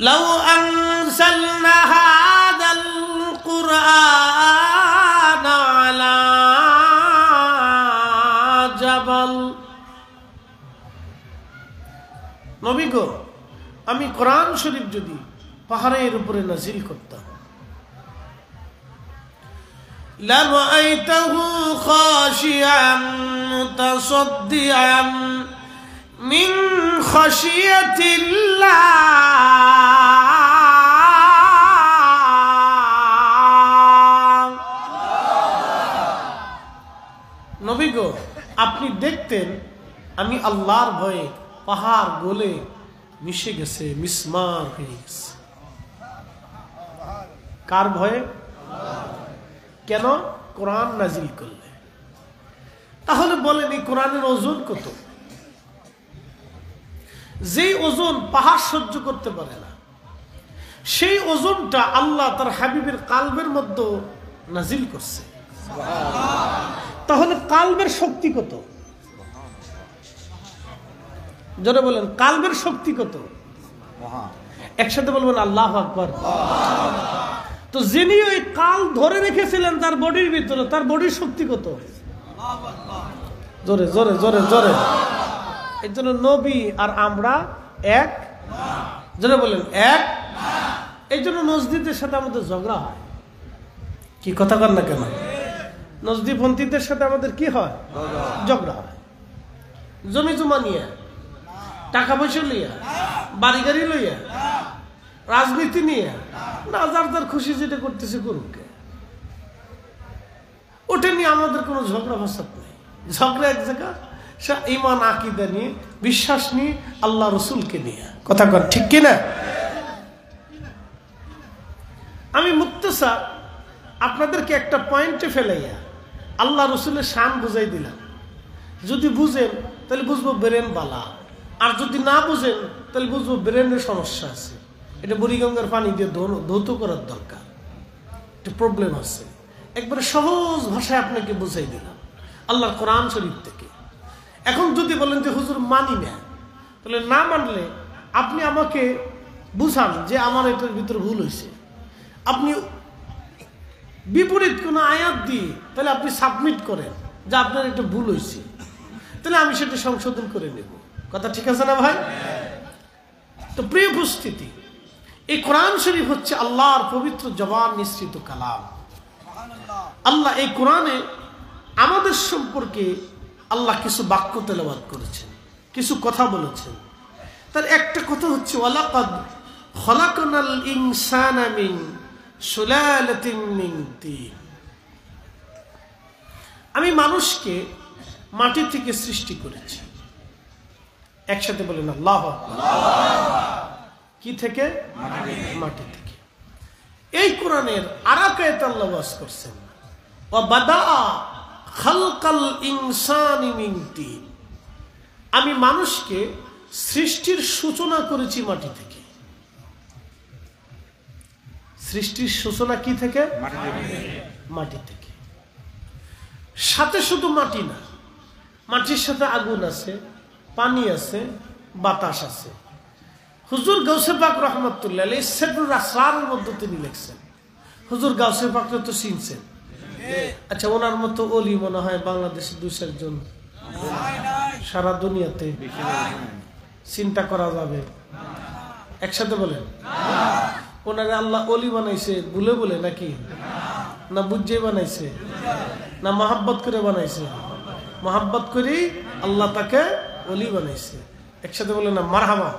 লাউ আনজালনা হাযাল কুরআন আলা জাবাল, নবী গো, আমি কোরআন শরীফ যদি পাহাড়ের উপরে নাজিল করতাম, লারাআইতাহু খাশিআন মুতাসাদ্দিআন মিন খাশিয়াতিল্লাহ, নবী গো, আপনি দেখতেন আমি আল্লাহর ভয়ে পাহাড় গলে মিশে গেছে, মিসমার হয়ে গেছে। কার ভয়ে? কেন? কোরআন নাজিল করলে। তাহলে বলেন এই কোরআনের ওজন কত? যেই ওজন পাহাড় সহ্য করতে পারে না, সেই ওজনটা আল্লাহ তার হাবিবের কালবের মধ্যে নাজিল করছে। তাহলে কালবের শক্তি কত? জোরে বলেন, কালবের শক্তি কত? একসাথে বলবেন আল্লাহু আকবার। তো যিনি ওই কাল ধরে রেখেছিলেন তার বডির ভিতরে, তার বডির শক্তি কত? জোরে জোরে জোরে জোরে। এর জন্য নবী আর আমরা এক। জোরে বলেন এক। এই জন্য নজদিদের সাথে আমাদের ঝগড়া হয়। কি কথা কর না কেন? নজদিপন্থীদের সাথে আমাদের কি হয়? ঝগড়া হয়। জমি জমা নিয়ে, টাকা পয়সা লইয়া, বাড়ি গাড়ি লইয়া, রাজনীতি নিয়ে, না যার যার খুশি যেটা করতেছে করুক, ওটা নিয়ে আমাদের কোনো ঝগড়া ফাসাদ নেই। ঝগড়া এক জায়গা, সে ঈমান আকীদা নিয়ে, বিশ্বাস নিয়ে, আল্লাহ রসুলকে নিয়ে। কথা কর ঠিক কিনা? আমি মুক্তসা আপনাদেরকে একটা পয়েন্টে ফেলাইয়া আল্লাহ রসুলের শান বুঝাই দিলাম। যদি বুঝেন তাহলে বুঝবো ব্রেন বালা, আর যদি না বুঝেন তাহলে বুঝবো ব্রেনের সমস্যা আছে। এটা বুড়িগঙ্গার পানি দিয়ে ধৌত করার দরকার, একটা প্রবলেম আছে। একবারে সহজ ভাষায় আপনাকে বুঝাই দিলাম আল্লাহর কোরআন শরীফ থেকে। এখন যদি বলেন যে হুজুর মানি না, তাহলে না মানলে আপনি আমাকে বুঝান যে আমার এটার ভিতরে ভুল হয়েছে। আপনি বিপরীত কোনো আয়াত দিয়ে তাহলে আপনি সাবমিট করেন যে আপনার এটা ভুল হয়েছে, তাহলে আমি সেটা সংশোধন করে নেব। কথা ঠিক আছে না ভাই? তো প্রিয় উপস্থিতি, এই কোরআন শরীফ হচ্ছে আল্লাহর পবিত্র জবান নিঃসৃত কালাম। আল্লাহ এই কোরআনে আমাদের সম্পর্কে আল্লাহ কিছু বাক্য তেলাওয়াত করেছেন, কিছু কথা বলেছেন। তার একটা কথা হচ্ছে ওয়ালাকাদ খলাকনাল ইনসানা মিন সুলালাতিন মিন তিন, আমি মানুষকে মাটি থেকে সৃষ্টি করেছি। একসাথে বলেন আল্লাহু আকবার। কি থেকে? মাটি থেকে। এই কোরআনের আরেক আয়াতে আল্লাহ ওয়াজ করছেন ওয়া বাদা খালকাল ইনসানি মিন তিন, আমি মানুষকে সৃষ্টির সূচনা করেছি মাটি থেকে। সৃষ্টির সূচনা কি থেকে? মাটি থেকে। সাথে শুধু মাটি না, মাটির সাথে আগুন আছে, পানি আছে, বাতাস আছে। হুজুর গাউসে পাক রহমতুল্লাহ আলাইহি সিররুল আসরারের মধ্যে তিনি লিখছেন। হুজুর গাউসে পাককে তো চিনছেন? আচ্ছা, ওনার মতো ওলি মনে হয় বাংলাদেশে 2-4 জন সারা দুনিয়াতে চিন্তা করা যাবে। একসাথে বলেন, ওনারে আল্লাহ ওলি বানাইছে বলে বলে নাকি? না বুঝে বানাইছে? না মহাব্বত করে বানাইছে? মহাব্বত করেই আল্লাহ তাকে ওলি বানাইছে। একসাথে বলে না মারহাবা।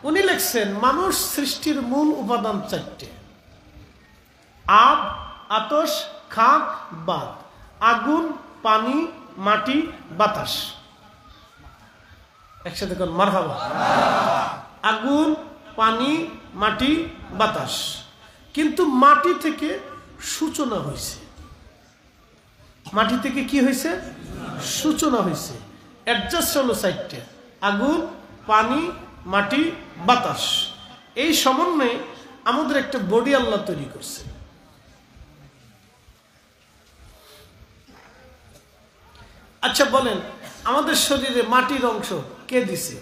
উনি লিখছেন মানুষ সৃষ্টির মূল উপাদান 4টে: আব, আতশ, খাক, বাদ। আগুন, পানি, মাটি, বাতাস। একসাথে কোন মারহাবা। আগুন, পানি, মাটি, বাতাস। কিন্তু মাটি থেকে সূচনা হয়েছে। মাটি থেকে কি হয়েছে? সূচনা হয়েছে। অ্যাডজাস্ট হলো 4টে: আগুন, পানি, মাটি, বাতাস। এই সমন্বয়ে আমাদের একটা বডি আল্লাহ তৈরি করছে। আচ্ছা বলেন, আমাদের শরীরে মাটির অংশ কে দিছে?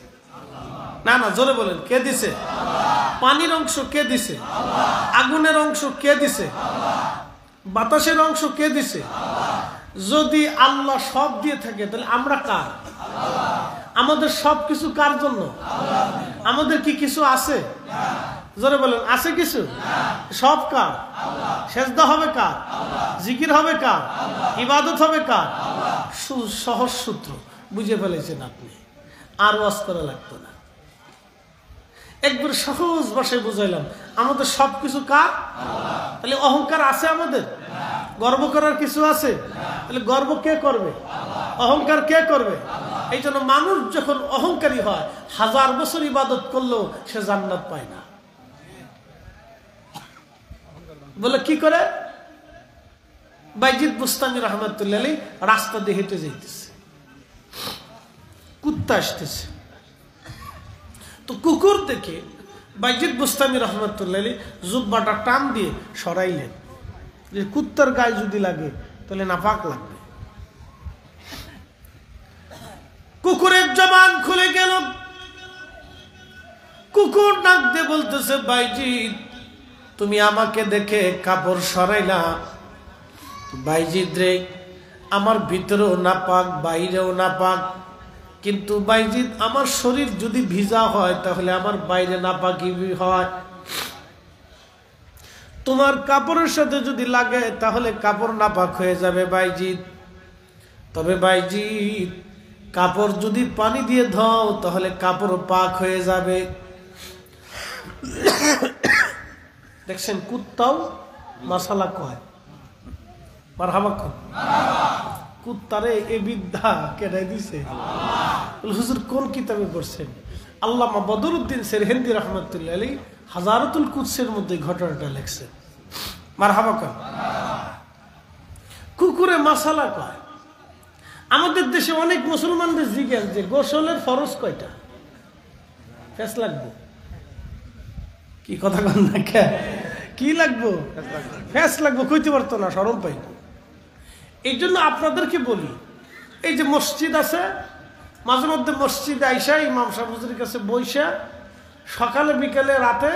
না না, জোরে বলেন, কে দিছে? পানির অংশ কে দিছে? আগুনের অংশ কে দিছে? বাতাসের অংশ কে দিছে? যদি আল্লাহ সব দিয়ে থাকে তাহলে আমরা কার? আমাদের সব কিছু কার জন্য? আমাদের কি কিছু আছে? জোরে বলেন, আছে কিছু? সব কার? সেজদা হবে কার? জিকির হবে কার? ইবাদত হবে কার? সহজ সূত্র বুঝে ফেলেছেন আপনি, আর ওয়াজ করা লাগতো না। একবার সহজ ভাষায় বুঝাইলাম, আমাদের সবকিছু কার? তাহলে অহংকার আছে আমাদের? গর্ব করার কিছু আছে? তাহলে গর্ব কে করবে? অহংকার কে করবে? এই জন্য মানুষ যখন অহংকারী হয়, 1000 বছর ইবাদত করলেও সে জান্নাত পায় না। বলে কি করে? বাইজিদ বুস্তামি রহমাতুল্লাহ আলাইহি রাস্তা দিয়ে হেঁটে যাইতেছে, কুত্তা আসতেছে, তো কুকুর দেখে বাইজিদ বুস্তামি রহমাতুল্লাহ আলাইহি জুব্বাটা টান দিয়ে সরাইলেন, যে কুত্তার গায়ে যদি লাগে তাহলে নাপাক লাগবে। কুকুরের জবান খুলে গেল, কুকুর ডাক দিয়ে বলতেছে, বাইজিদ তুমি আমাকে দেখে কাপড় সরাইলা, বাইজিদ রে আমার ভিতরেও নাপাক বাইরেও নাপাক, কিন্তু বাইজিদ আমার শরীর যদি ভিজা হয় তাহলে আমার বাইরে নাপাকি হয়, তোমার কাপড়ের সাথে যদি লাগে তাহলে কাপড় নাপাক হয়ে যাবে বাইজিদ। তবে বাইজিদ কাপড় যদি পানি দিয়ে ধোও তাহলে কাপড় পাক হয়ে যাবে। দেখছেন, কুত্তাও মাসালা কয়। মারহাবা কর। কুত্তারে এ বিদ্যা কেটে দিছে। হুজুর কোন কিতাবে পড়ছেন? আল্লামা বদরুদ্দিন সেরহিন্দি রহমতুল্লাহ আলাইহি হাজারাতুল কুদসের মধ্যে ঘটনাটা লিখছেন। মারহাবা কর। কুকুরে মাসালা কয়। আমাদের দেশে অনেক মুসলমানদের জিজ্ঞেস যে গোসলের ফরজ কয়টা? ফেস লাগবো? কি কথা কন না, কি লাগবো? ফেস লাগবো, কইতে পারতো না, শরম পাইব। এই জন্য আপনাদেরকে বলি, এই যে মসজিদ আছে, মাঝে মধ্যে মসজিদে আইসা ইমাম সাহেব হুজুরের কাছে বইসা সকালে বিকালে রাতে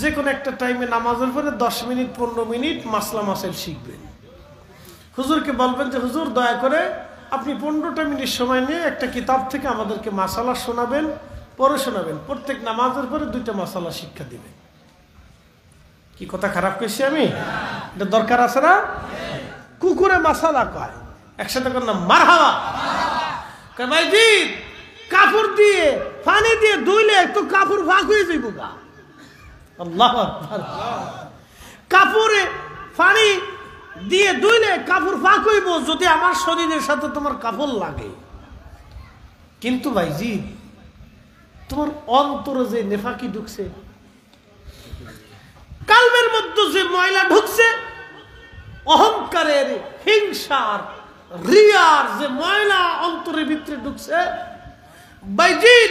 যে কোনো একটা টাইমে নামাজের পরে 10 মিনিট 15 মিনিট মাসলা মাসাইল শিখবেন। হুজুরকে বলবেন যে হুজুর দয়া করে আপনি 15টা মিনিট সময় নিয়ে একটা কিতাব থেকে আমাদেরকে মাসালা শোনাবেন, পরে শোনাবেন, প্রত্যেক নামাজের পরে 2টা মাসালা শিক্ষা দিবেন। কি কথা খারাপ কইছি আমি? এটা দরকার আছে না? কুকুরে মাসালা কয়, একসাথে কর না, মারহাবা। কয় বাইজিদ কাপড় দিয়ে পানি দিয়ে ধুইলে তো কাপড় ফাঁক হয়ে যাইব গা। আল্লাহু আকবার। কাপড়ে পানি দিয়ে ধুইলে কাপড় ফাঁক হইব যদি আমার শরীরের সাথে তোমার কাপড় লাগে। কিন্তু বাইজিদ তোমার অন্তরে যে নেফাকি ঢুকছে, কালবের মধ্যে যে ময়লা ঢুকছে, অহংকারের, হিংসার, রিয়ার যে ময়লা অন্তরের ভিতরে ঢুকছে, বাইজিদ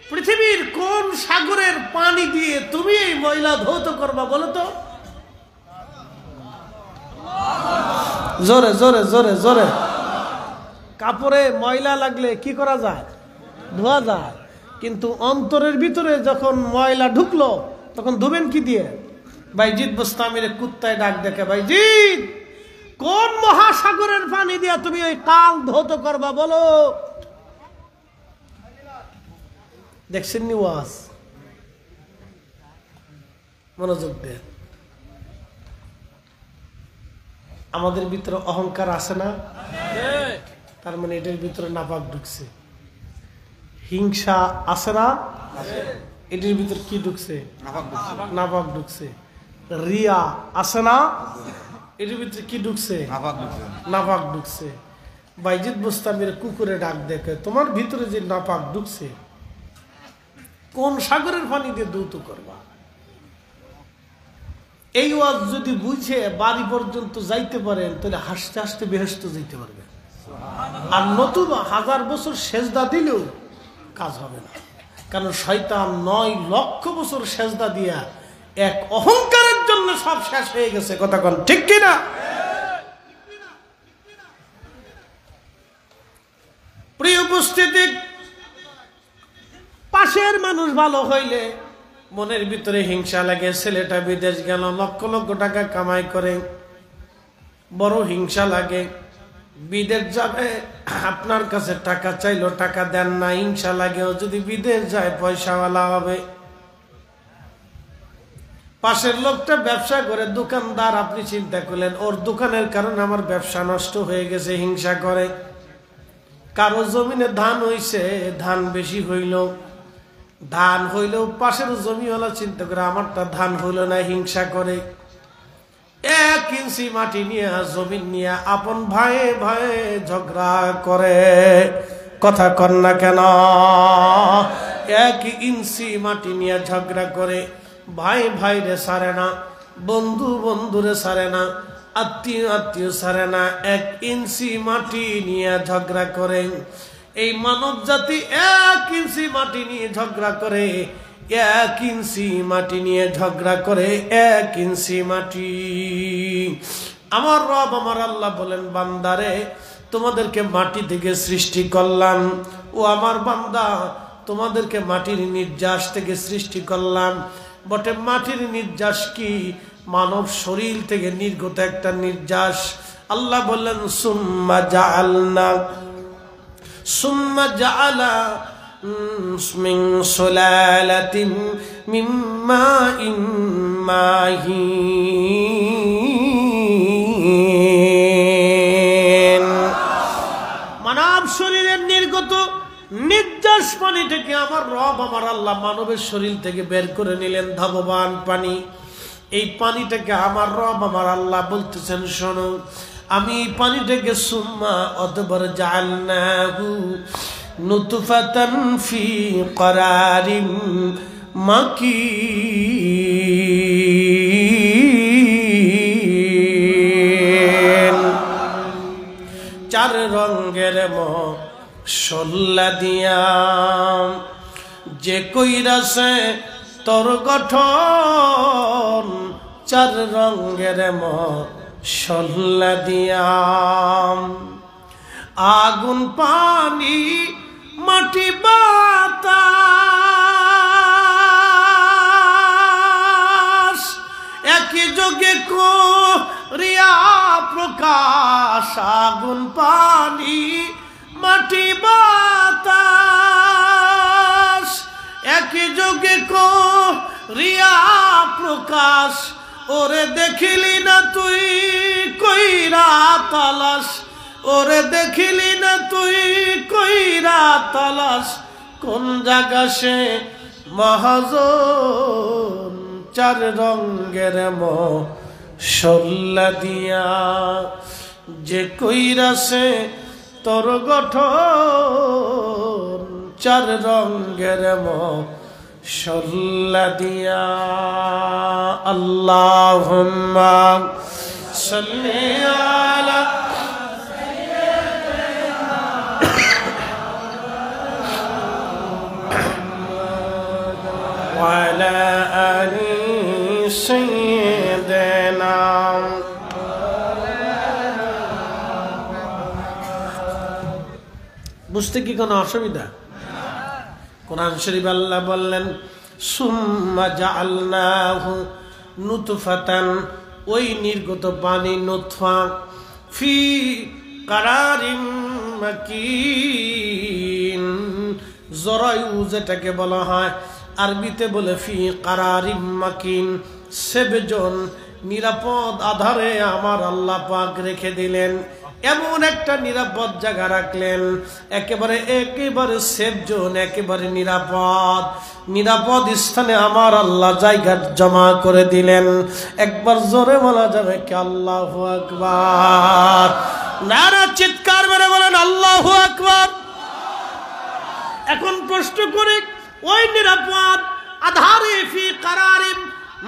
পৃথিবীর কোন সাগরের পানি দিয়ে তুমি এই ময়লা ধৌত করবা বলো তো? জোরে জোরে জোরে জোরে। কাপড়ে ময়লা লাগলে কি করা যায়? ধোয়া যায়। কিন্তু অন্তরের ভিতরে যখন ময়লা ঢুকলো তখন ধুবেন কি দিয়ে? বাইজিদ বুস্তামির কুত্তায় ডাক দেখে, বাইজিদ কোন মহাসাগরের পানি দিয়া তুমি ওই কাল ধৌত করবা বলো? দেখছেন নি ওয়াজ? মনোযোগ দেন। আমাদের ভিতরে অহংকার আছে না? তার মানে এটার ভিতরে নাপাক ঢুকছে। হিংসা আছে না? এটার ভিতরে কি ঢুকছে? নাপাক ঢুকছে। রিয়া আছে না? এটার ভিতরে কি ঢুকছে? নাপাক ঢুকছে। বাইজিদ বুস্তামির কুকুরে ডাক দেখে, তোমার ভিতরে যে নাপাক ঢুকছে কোন সাগরের পানি দিয়ে ধৌত করবা? এই ওয়াজ যদি বুঝে বাড়ি পর্যন্ত যাইতে পারেন তাহলে হাসতে হাসতে বেহেশতে যাইতে পারবেন। আর নতুবা 1000 বছর সেজদা দিলেও কাজ হবে না। কারণ শয়তান 9 লক্ষ বছর সেজদা দিয়া এক অহংকারের জন্য সব শেষ হয়ে গেছে। কথা কোন ঠিক কিনা? প্রিয় উপস্থিতি, পাশের মানুষ ভালো হইলে মনের ভিতরে হিংসা লাগে। ছেলেটা বিদেশ গেল, লক্ষ লক্ষ টাকা কামাই করে, বড় হিংসা লাগে। বিদেশ যাবে, আপনার কাছে টাকা চাইলো, টাকা দেন না, হিংসা লাগে। ও যদি বিদেশ যায় পয়সাওয়ালা হবে। পাশের লোকটা ব্যবসা করে, দোকানদার, আপনি চিন্তা করলেন ওর দোকানের কারণে আমার ব্যবসা নষ্ট হয়ে গেছে, হিংসা করে। কারো জমিনে ধান হইছে, ধান বেশি হইল, ধান হইলেও পাশের জমিওয়ালা চিন্তা করে আমারটা ধান হইল না, হিংসা করে। 1 ইঞ্চি মাটি নিয়ে, জমিন নিয়ে আপন ভাইয়ে ভাইয়ে ঝগড়া করে। কথা কর না কেন? 1 ইঞ্চি মাটি নিয়ে ঝগড়া করে। ভাই ভাইরে সারে না, বন্ধু বন্ধুরে সারে না, আত্মীয় আত্মীয় সারে না, 1 ইঞ্চি মাটি নিয়ে ঝগড়া করে। এই মানব জাতি 1 ইঞ্চি মাটি নিয়ে ঝগড়া করে, 1 ইঞ্চি মাটি নিয়ে ঝগড়া করে, 1 ইঞ্চি মাটি। আমার রব আমার আল্লাহ বলেন, বান্দারে তোমাদেরকে মাটি থেকে সৃষ্টি করলাম। ও আমার বান্দা, তোমাদেরকে মাটির নির্যাস থেকে সৃষ্টি করলাম। বটে মাটির নির্যাস কি? মানব শরীর থেকে নির্গত একটা নির্যাস। আল্লাহ বললেন, সুম্মা জাআলা মিন সুলালাতিন মিন মাইন মাহিন। মানব শরীরের নির্গত নির্যাস পানি থেকে আমার রব আমার আল্লাহ মানবের শরীর থেকে বের করে নিলেন ধাবমান পানি। এই পানিটাকে আমার রব আমার আল্লাহ বলতেছেন, শোনো, আমি এই পানিটাকে সুম্মা অতঃপর জাআলনাহু নুতফাতান ফি করারিম মাকিন। 4 রঙের মশলা দিয়া যে কইরাছে তোর গঠন, 4 রঙের মশলা দিয়া। আগুন, পানি, মাটি, বাতাস একই যোগে করিয়া প্রকাশ। আগুন, পানি, মাটি, বাতাস একই যোগে করিয়া প্রকাশ। ওরে দেখিলি না তুই কইরা তালাশ, ওরে দেখিলি না তুই কইরা তালাশ, কোন জায়গা সে মহাজন। 4 রঙের মশলা দিয়া যে কইরাছে তোর গঠন, 4 রঙের মশলা দিয়া। আল্লাহুম্মা সাল্লি আলা ওয়ালা আলি সাইয়্যিদিনা। বুঝতে কি কোনো অসুবিধা? কোরআন শরীফ আল্লাহ বললেন, সুম্মা জাআলনাহু নুতফাতান, ওই নির্গত পানি নুতফা, ফি কারারিম মাকিন, জরায়ু যেটাকে বলা হয়, আরবিতে বলে ফি কারারিম মাকিন, সেবজন, নিরাপদ আধারে আমার আল্লাহ পাক রেখে দিলেন। এমন একটা নিরাপদ জায়গা রাখলেন, একেবারে সেফ জোন, একেবারে নিরাপদ স্থানে আমার আল্লাহ জায়গা জমা করে দিলেন। একবার জোরে বলা যাবে কি আল্লাহু আকবার? নারা চিৎকার মেরে বলেন আল্লাহু আকবার। এখন প্রশ্ন করে, ওই নিরাপদ আধারে ফি কারারিম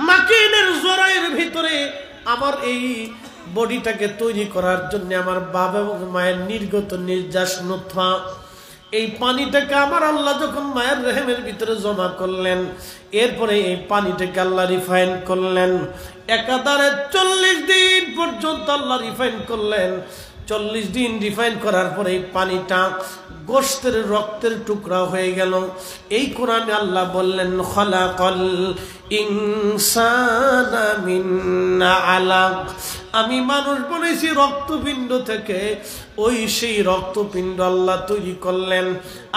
মাকিনের জোরের ভিতরে আমার এই বডিটাকে তৈরি করার জন্য আমার বাবা এবং মায়ের নির্গত নির্যাস নুতফা, এই পানিটাকে আমার আল্লাহ যখন মায়ের রেহেমের ভিতরে জমা করলেন, এরপরে এই পানিটাকে আল্লাহ রিফাইন করলেন। একাধারে 40 দিন পর্যন্ত আল্লাহ রিফাইন করলেন। 40 দিন রিফাইন করার পরে এই পানিটা গোশতের রক্তের টুকরা হয়ে গেল। এই কোরআনে আল্লাহ বললেন খলাকাল ইনসানা মিন আলাক, আমি মানুষ বানাইছি রক্তপিণ্ড থেকে। ওই সেই রক্তপিণ্ড আল্লাহ তৈরি করলেন।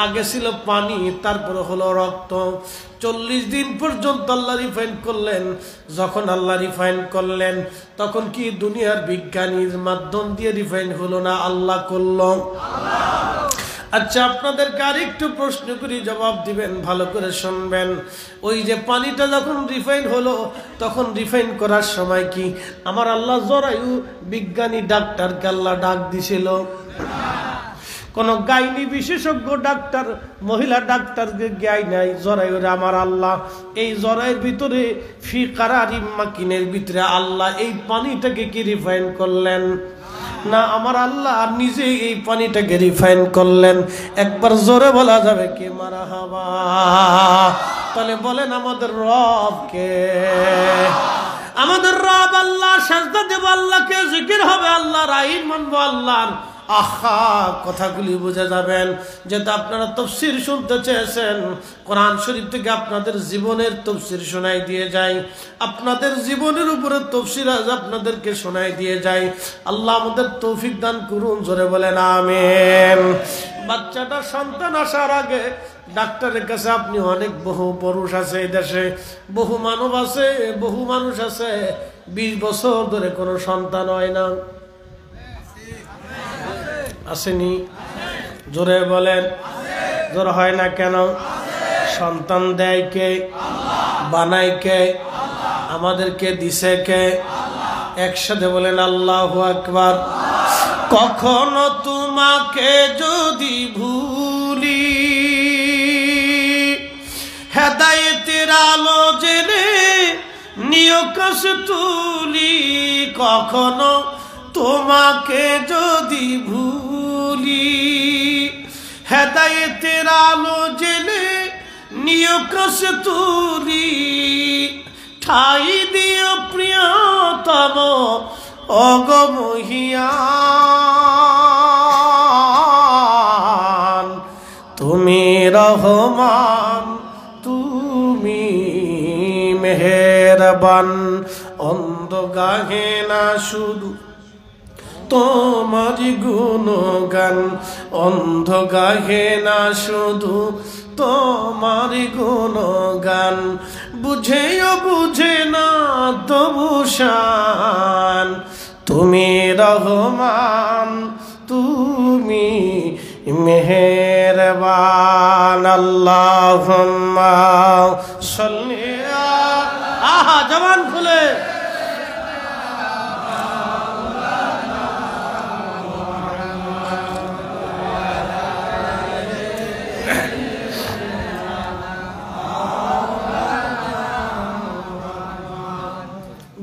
আগে ছিল পানি, তারপরে হলো রক্ত। 40 দিন পর্যন্ত আল্লাহ রিফাইন করলেন। যখন আল্লাহ রিফাইন করলেন তখন কি দুনিয়ার বিজ্ঞানীর মাধ্যম দিয়ে রিফাইন হলো না, আল্লাহ করলো। আচ্ছা, আপনাদেরকে আরেকটু প্রশ্ন করি, জবাব দিবেন, ভালো করে শুনবেন। ওই যে পানিটা যখন রিফাইন হলো তখন রিফাইন করার সময় কি আমার আল্লাহ জরায়ু বিজ্ঞানী ডাক্তারকে আল্লাহ ডাক দিছিল? কোন গাইনি বিশেষজ্ঞ ডাক্তার মহিলা ডাক্তারকে গাই নাই, জরায়ুর আমার আল্লাহ এই জরায়ের ভিতরে ফি কারারিম মাকিনের ভিতরে আল্লাহ এই পানিটাকে কি রিফাইন করলেন না? আমার আল্লাহ নিজে এই পানিটাকে রিফাইন করলেন। একবার জোরে বলা যাবে কি মারহাবা? তাহলে বলেন আমাদের রব কে? আমাদের রব আল্লাহ। সাজদা দেব আল্লাহকে, জিকির হবে আল্লাহর, আইন মানবো আল্লাহর। আহা, কথাগুলি বুঝে যাবেন। যেটা আপনারা তাফসীর শুনতে চেয়েছেন, কোরআন শরীফ থেকে আপনাদের জীবনের তাফসীর শোনাই দিয়ে যায়, আপনাদের জীবনের উপরে তাফসীর আজ আপনাদেরকে শোনাই দিয়ে যায়। আল্লাহ আমাদের তৌফিক দান করুন, জোরে বলেন আমিন। বাচ্চাটা সন্তান আসার আগে ডাক্তারের কাছে আপনি অনেক বহু পুরুষ আছে এই দেশে, বহু মানব আছে, বহু মানুষ আছে 20 বছর ধরে কোনো সন্তান হয় না। আসেনি? জোরে বলেন। জোর হয় না কেন? সন্তান দেয় কে? বানায় কে? আমাদেরকে দিছে কে? একসাথে বলেন আল্লাহু আকবার। কখনো তোমাকে যদি ভুলি, হেদায়েতের আলো জেনে নিয় কষ্টুলি। কখনো তোমাকে যদি ভুলি, হেদায়েতের আলো জেনে নিয় কষ্টুলি। ঠাই দিও প্রিয়তম অগমহিয়ান, তুমি রহমান, তুমি মেহেরবান। অন্ধ গাহে না শুধু তোমারি গুণগান, অন্ধ গাহে না শুধু তোমারি গুণগান। বুঝেও বুঝে না তবু শান, তুমি রহমান, তুমি মেহেরবান। আল্লাহুম্মা সাল্লি আহা জবান খুলে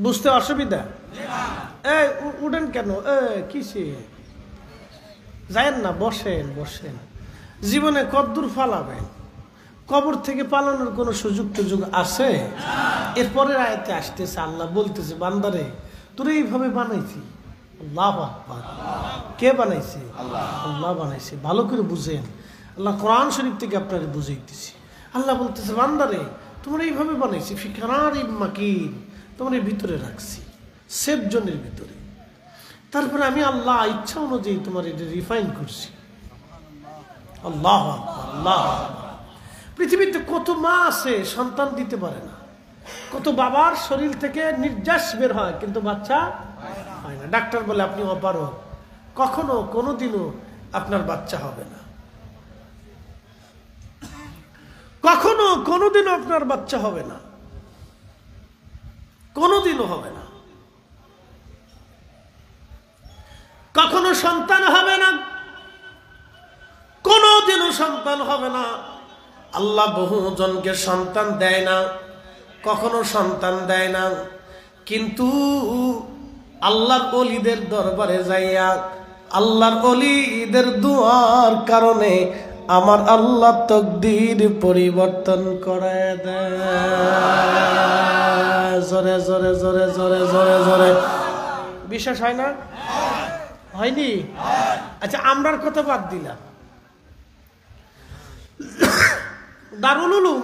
বুঝতে অসুবিধা? উঠেন কেন? কিসে যায়েন না, বসেন বসেন। জীবনে কদ্দূর পালাবেন? কবর থেকে পালানোর কোন সুযোগ টুযোগ আছে? এরপরের আয়াতে আসতেছে, আল্লাহ বলতেছে বান্দারে তোরে এইভাবে বানাইছি। আল্লাহু আকবার। কে বানাইছে? আল্লাহ বানাইছে। ভালো করে বুঝেন, আল্লাহ কোরআন শরীফ থেকে আপনাকে বুঝাইতেছি। আল্লাহ বলতেছে বান্দারে তোমরা এইভাবে বানাইছি, ফি কারারিম মাকিন, তোমার ভিতরে রাখছি, সেফ জোনের ভিতরে। তারপরে আমি আল্লাহ ইচ্ছা অনুযায়ী তোমার এটা রিফাইন করছি। আল্লাহ আল্লাহ। পৃথিবীতে কত মা আছে সন্তান দিতে পারে না, কত বাবার শরীর থেকে নির্যাস বের হয় কিন্তু বাচ্চা হয় না। ডাক্তার বলে আপনি অপারগ, কখনো কোনোদিনও আপনার বাচ্চা হবে না, কখনো কোনোদিনও আপনার বাচ্চা হবে না, কোনোদিনও হবে না, কখনো সন্তান হবে না, কোনোদিনও সন্তান হবে না। আল্লাহ বহু জনকে সন্তান দেয় না, কখনো সন্তান দেয় না, কিন্তু আল্লাহর ওলিদের দরবারে যাইয়া আল্লাহর ওলিদের দুয়ার কারণে আমার আল্লাহ তকদির পরিবর্তন করে দেয়। জোরে জোরে জোরে জোরে জোরে জোরে। বিশ্বাস হয় না? হয়নি? আচ্ছা, আমরার কথা বাদ দিলাম, দারুল উলুম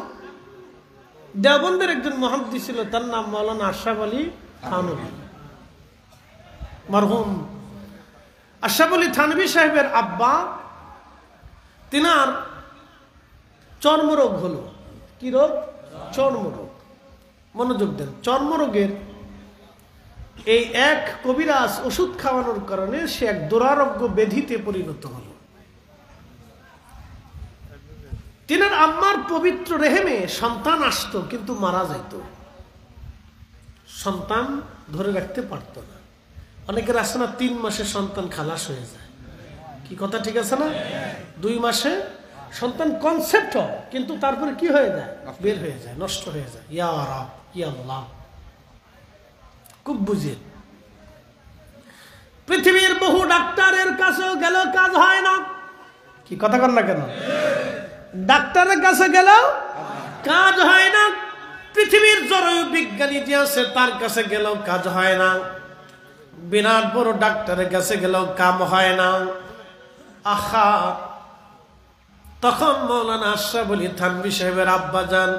দেওবন্দের একজন মুহাদ্দিস ছিল, তার নাম মাওলানা আশরাফ আলী থানভী। মরহুম আশরাফ আলী থানভী সাহেবের আব্বা, তিনার চর্মরোগ হলো। কি রোগ? চর্মরোগ। মনোযোগ দেন, চর্মরোগের এই এক কবিরাজ ওষুধ খাওয়ানোর কারণে সে এক দুরারোগ্য ব্যাধিতে পরিণত হল। তিনার আম্মার পবিত্র রেহেমে সন্তান আসতো, কিন্তু মারা যাইত, সন্তান ধরে রাখতে পারত না। অনেকের আছে না 3 মাসে সন্তান খালাস হয়ে যায়। কি কথা ঠিক আছে না? 2 মাসে সন্তান কনসেপ্ট হয়, কিন্তু তারপরে কি হয়ে যায়? বের হয়ে যায়, নষ্ট হয়ে যায়। ইয়া রাব, ইয়া আল্লাহ, খুব বুঝেন। পৃথিবীর বহু ডাক্তারের কাছেও গেল, কাজ হয় না। কি কথা কর না কেন? ডাক্তারের কাছে গেল কাজ হয় না। পৃথিবীর জরুরি বিজ্ঞানী যে আছে তার কাছে গেল কাজ হয় না। বিরাট বড় ডাক্তারের কাছে গেল কাম হয় না। আহা, তখন মাওলানা আশরাফ আলী থানভী সাহেবের আব্বা যান,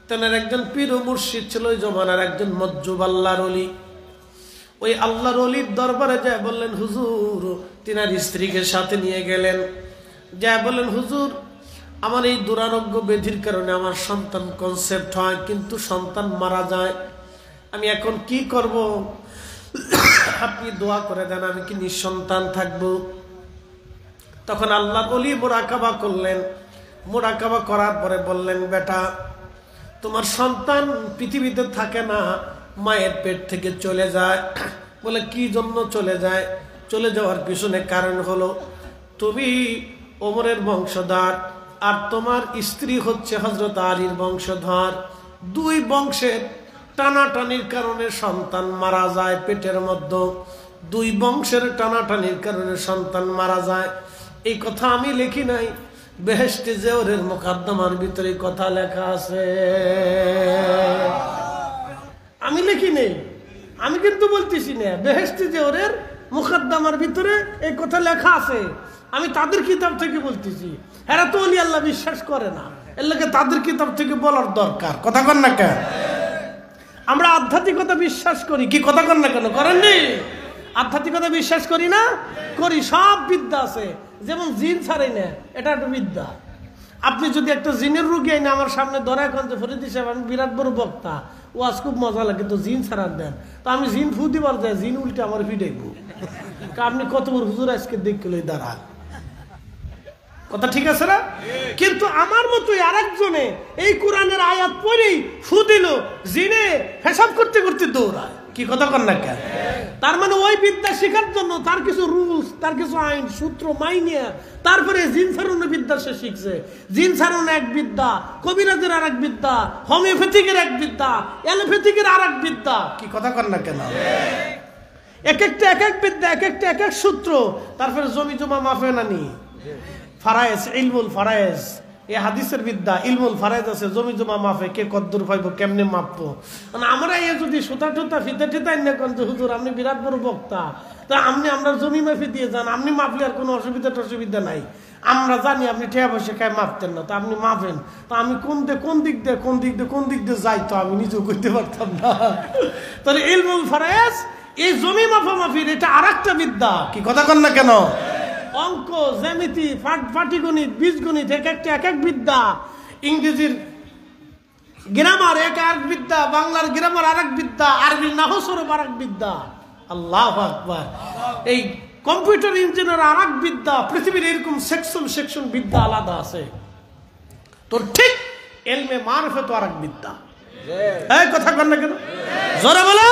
তেনার একজন পীর ও মুর্শিদ ছিল ওই জমানার, একজন মজ্জুব আল্লাহর ওলি। ওই আল্লাহর ওলির দরবারে যায় বললেন হুজুর, তিনার স্ত্রীকে সাথে নিয়ে গেলেন, যায় বললেন হুজুর, আমার এই দুরারোগ্য ব্যাধির কারণে আমার সন্তান কনসেপ্ট হয়, কিন্তু সন্তান মারা যায়, আমি এখন কি করব? আপনি দোয়া করে দেন, আমি কি নিঃসন্তান থাকবো? তখন আল্লাহ ওলি মুরাকাবা করলেন। মুরাকাবা করার পরে বললেন, বেটা, তোমার সন্তান পৃথিবীতে থাকে না, মায়ের পেট থেকে চলে যায়। বলে কি জন্য চলে যায়? চলে যাওয়ার পিছনে কারণ হলো তুমি ওমরের বংশধর, আর তোমার স্ত্রী হচ্ছে হযরত আলীর বংশধর। 2 বংশের টানাটানির কারণে সন্তান মারা যায় পেটের মধ্যে। 2 বংশের টানাটানির কারণে সন্তান মারা যায়। এই কথা আমি লিখি নাই, বেহেশতে জেওরের মুকদ্দমার ভিতরে কথা লেখা আছে। আমি লিখি নেই, আমি কিন্তু বলতেছি না, বেহেশতে জেওরের মুকদ্দমার ভিতরে এই কথা লেখা আছে। আমি তাদের কিতাব থেকে বলতেছি। এরা তো ওলি আল্লাহ বিশ্বাস করে না, এর লাগে তাদের কিতাব থেকে বলার দরকার। কথা কন না কেন? আমরা আধ্যাত্মিকতা বিশ্বাস করি। কি কথা কন না কেন? করেননি? আধ্যাত্মিকতা বিশ্বাস করি না? করি। সব বিদ্যা আছে, যেমন জিন ছাড়াই না, এটা একটা বিদ্যা। আপনি যদি একটা জিনের রুগী আইনে আমার সামনে ধরে এখন যে ফরিদ সাহেব আমি বিরাট বড় বক্তা, ও আজ খুব মজা লাগে, তো জিন ছাড়ান দেন, তো আমি জিন ফু দিবার যায়, জিন উল্টে আমার ফিডাইব। আপনি কত বড় হুজুর আজকে দেখলে দাঁড়ান। কথা ঠিক আছে না? কিন্তু আমার মতোই আরেকজনে এই কোরআনের আয়াত পড়েই ফু দিল, জিনে হিসাব করতে করতে দৌড়ায়। কি কথা কন না কেন? তার মানে ওই বিদ্যা শেখার জন্য তার কিছু রুলস, তার কিছু আইন সূত্র মাইনে তারপরে জিন ছাড়ানো বিদ্যা সে শিখছে। জিন ছাড়ানো এক বিদ্যা, কবিরাজের আর এক বিদ্যা, হোমিওপ্যাথিকের এক বিদ্যা, অ্যালোপ্যাথিকের আর এক বিদ্যা। কি কথা কন না কেন? এক একটা এক এক বিদ্যা, এক একটা এক এক সূত্র। তারপরে জমি জমা মাফে নানি ফারায়েজ, ইলমুল ফারায়েজ, এই হাদিসের বিদ্যা, ইলমুল ফারায়েজ আছে, জমি জমা মাফে কে কদ্দুর পাইব, কেমনে মাপবো। মানে আমরা এই যদি সুতা টুতা ফিতে টিতা এনে কোন হুজুর আপনি বিরাট বড় বক্তা, তা আপনি আমরা জমি মাফি দিয়ে যান, আপনি মাপলে আর কোনো অসুবিধা নাই। আমরা জানি আপনি ঠেয়া বসে খায় মাপতেন না, তা আপনি মাপেন, তা আমি কোন দিক দিয়ে যাই তো আমি নিজেও করতে পারতাম না। তাহলে ইলমুল ফারায়েজ, এই জমি মাফামাফির এটা আর একটা বিদ্যা। কি কথা কন না কেন? অঙ্ক, জ্যামিতি, পাটিগণিত, বীজগণিত, এক একটা এক এক বিদ্যা। ইংরেজির গ্রামার এক এক বিদ্যা, বাংলার গ্রামার আর এক বিদ্যা, আরবি নাহু সরফ আর এক বিদ্যা। আল্লাহু আকবার। এই কম্পিউটার ইঞ্জিনিয়ার আর এক বিদ্যা। পৃথিবীর এরকম সেকশন বিদ্যা আলাদা আছে। তোর ঠিক ইলমে মারিফত আর এক বিদ্যা। এই কথা কন না কেন? জোরে বলো।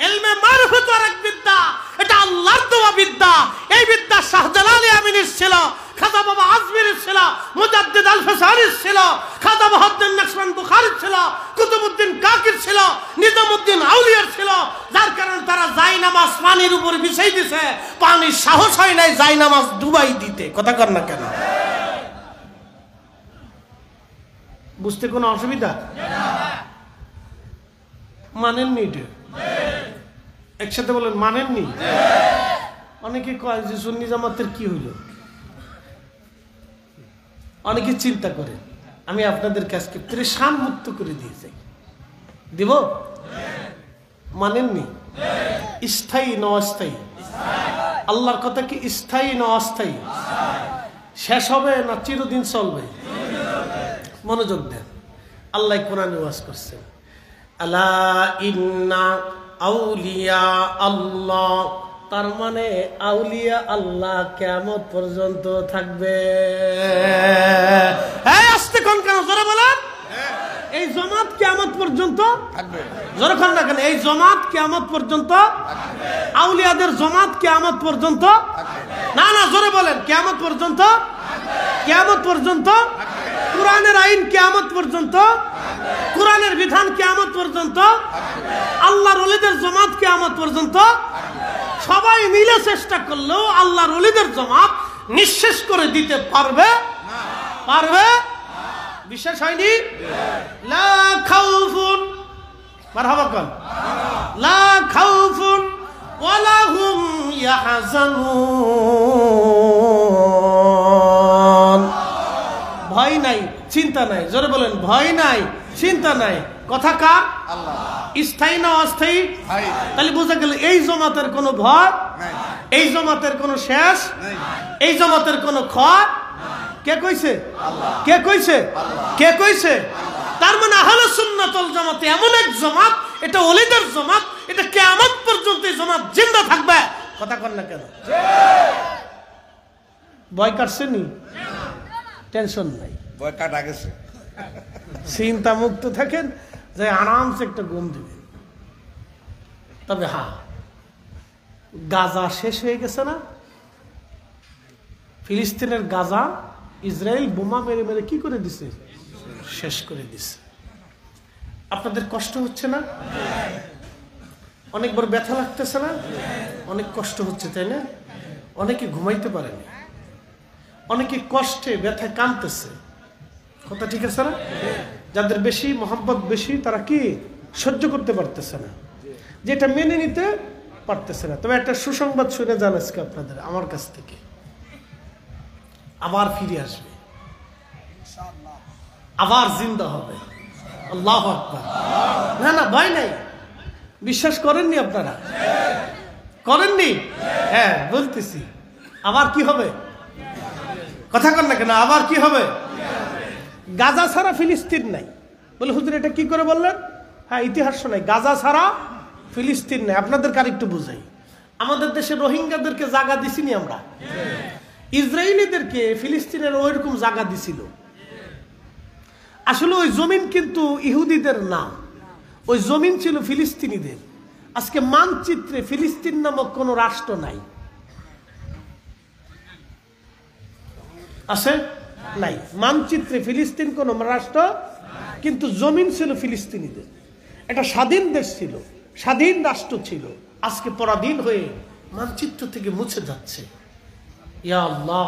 ইলমে মারিফত আর এক বিদ্যা, এটা আল্লাহর দেওয়া বিদ্যা। এই বিদ্যা শাহজালাল আমিনের ছিল, খাজা বাবা আজমিরের ছিল, মুজাদ্দিদ আল ফসারির ছিল, খাজা বাহাউদ্দিন নকশবন্দ বুখারীর ছিল, কুতুবউদ্দিন কাকির ছিল, নিজামউদ্দিন আউলিয়ার ছিল। যার কারণে তারা জায়নামাজ পানির উপর বিছাই দিছে, পানির সাহস হয় নাই জায়নামাজ ডুবাই দিতে। কথা কর না কেন? বুঝতে কোনো অসুবিধা? মানেননি? এটা একসাথে বলেন, মানেননি? অনেকে কয় যে সুন্নি জামাতের কি হইল, অনেকে চিন্তা করে আমি আপনাদের কাছকে পরেশান মুক্ত করে দিয়ে যাই। দিব? মানেননি? স্থায়ী না অস্থায়ী? আল্লাহর কথা কি স্থায়ী না অস্থায়ী? শেষ হবে না চিরদিন চলবে? মনোযোগ দেন। আল্লাহ কোরআনে ওয়াজ করছেন, আলা ইন্না আউলিয়া আল্লাহ, তার মানে আউলিয়া আল্লাহ কিয়ামত পর্যন্ত থাকবে। এই আস্তে কোন কেন জোরে বলেন, এই জামাত কিয়ামত পর্যন্ত থাকবে। জোরে কোন না কেন, এই জামাত কিয়ামত পর্যন্ত থাকবে। আউলিয়াদের জামাত কিয়ামত পর্যন্ত থাকবে। না না জোরে বলেন, কিয়ামত পর্যন্ত থাকবে। কিয়ামত পর্যন্ত থাকবে। কোরআনের আইন কিয়ামত পর্যন্ত থাকবে। কোরআনের বিধান কিয়ামত পর্যন্ত থাকবে। আল্লাহর ওলিদের জামাত কিয়ামত পর্যন্ত থাকবে। সবাই মিলে চেষ্টা করলেও আল্লাহর ওলিদের জামাত নিঃশেষ করে দিতে পারবে না। পারবে? বিশ্বাস হয়নি? লা খাউফুন, মারহাবা কোন, লা খাউফুন ওয়ালা হুম ইয়াহজানুন, ভয় নাই চিন্তা নাই। জোরে বলেন, ভয় নাই চিন্তা নাই। কথা কার? আল্লাহ। স্থায়ী না অস্থায়ী? তাহলে বোঝা গেল এই জামাতের কোনো ভয় নাই, এই জামাতের কোনো শেষ নাই, এই জামাতের কোনো ক্ষয়। কে কইছে? আল্লাহ। কে কইছে? আল্লাহ। কে কইছে? তার মানে আহলে সুন্নাত ওয়াল জামাত এমন এক জামাত, এটা ওলিদের জামাত, এটা কিয়ামত পর্যন্ত এই জামাত জিন্দা থাকবে। কথা কর না কেন? ভয় কাটছে নি? টেনশন নাই, ভয় কাটা গেছে। চিন্তা মুক্ত থাকেন, যে আরামসে একটা ঘুম দিবেন। তবে হ্যাঁ, গাজা শেষ হয়ে গেছে না? ফিলিস্তিনের গাজা ইসরায়েল বোমা মেরে মেরে কি করে দিছে? শেষ করে দিছে। আপনাদের কষ্ট হচ্ছে না? অনেক বড় ব্যথা লাগতেছে না? অনেক কষ্ট হচ্ছে, তাই না? অনেকে ঘুমাইতে পারেনি, অনেকে কষ্টে ব্যথা কাঁদতেছে। কথা ঠিক আছে না? যাদের বেশি মহব্বত বেশি, তারা কি সহ্য করতে পারতেছে না, যেটা মেনে নিতে পারতেছে না। তবে একটা সুসংবাদ শুনে যান আজকে আপনাদের আমার কাছ থেকে, আবার ফিরে আসবে, আবার জিন্দা হবে। আল্লাহু আকবার। না না ভয় নাই। বিশ্বাস করেননি আপনারা? করেননি? হ্যাঁ বলতেছি, আবার কি হবে? কথা কর না কেন, আবার কি হবে? গাজা ছাড়া ফিলিস্তিন নাই। বলে হুজুর এটা কি করে বললেন? হ্যাঁ ইতিহাস শোনাই, গাজা ছাড়া ফিলিস্তিন নাই। আপনাদেরকে আরেকটু বুঝাই, আমাদের দেশে রোহিঙ্গাদেরকে জায়গা দিছিনি আমরা, ইসরায়েলিদেরকে ফিলিস্তিনের ওইরকম জায়গা দিছিল। আসলে ওই জমিন কিন্তু ইহুদিদের না, ওই জমিন ছিল ফিলিস্তিনিদের। আজকে মানচিত্রে ফিলিস্তিন নামক কোন রাষ্ট্র নাই, আছে? নাই। মানচিত্রে ফিলিস্তিন কোন রাষ্ট্র, কিন্তু জমিন ছিল ফিলিস্তিনিদের। একটা স্বাধীন দেশ ছিল, স্বাধীন রাষ্ট্র ছিল, আজকে পরাধীন হয়ে মানচিত্র থেকে মুছে যাচ্ছে। ইয়া আল্লাহ,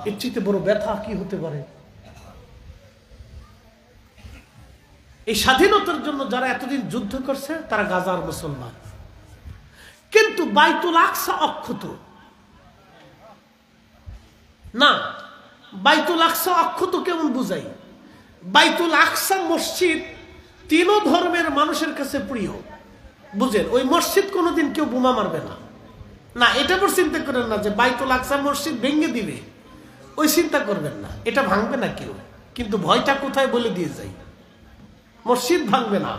এর চেয়ে বড় ব্যথা কি হতে পারে? এই স্বাধীনতার জন্য যারা এতদিন যুদ্ধ করছে তারা গাজার মুসলমান, কিন্তু বাইতুল আকসা অক্ষত না। বাইতুল আকসা অক্ষত কেমন বুঝাই? বাইতুল আকসা মসজিদ তিন ধর্মের মানুষের কাছে প্রিয়, বুঝেন? ওই মসজিদ কোনোদিন কেউ বোমা মারবে না। না, এটা পর চিন্তা করেন না যে বাইতুল আকসা মসজিদ ভেঙে দিবে, ওই চিন্তা করবেন না, এটা ভাঙবে না কেউ। কিন্তু ভয়টা কোথায় বলে দিয়ে যাই, মসজিদ ভাঙবে না।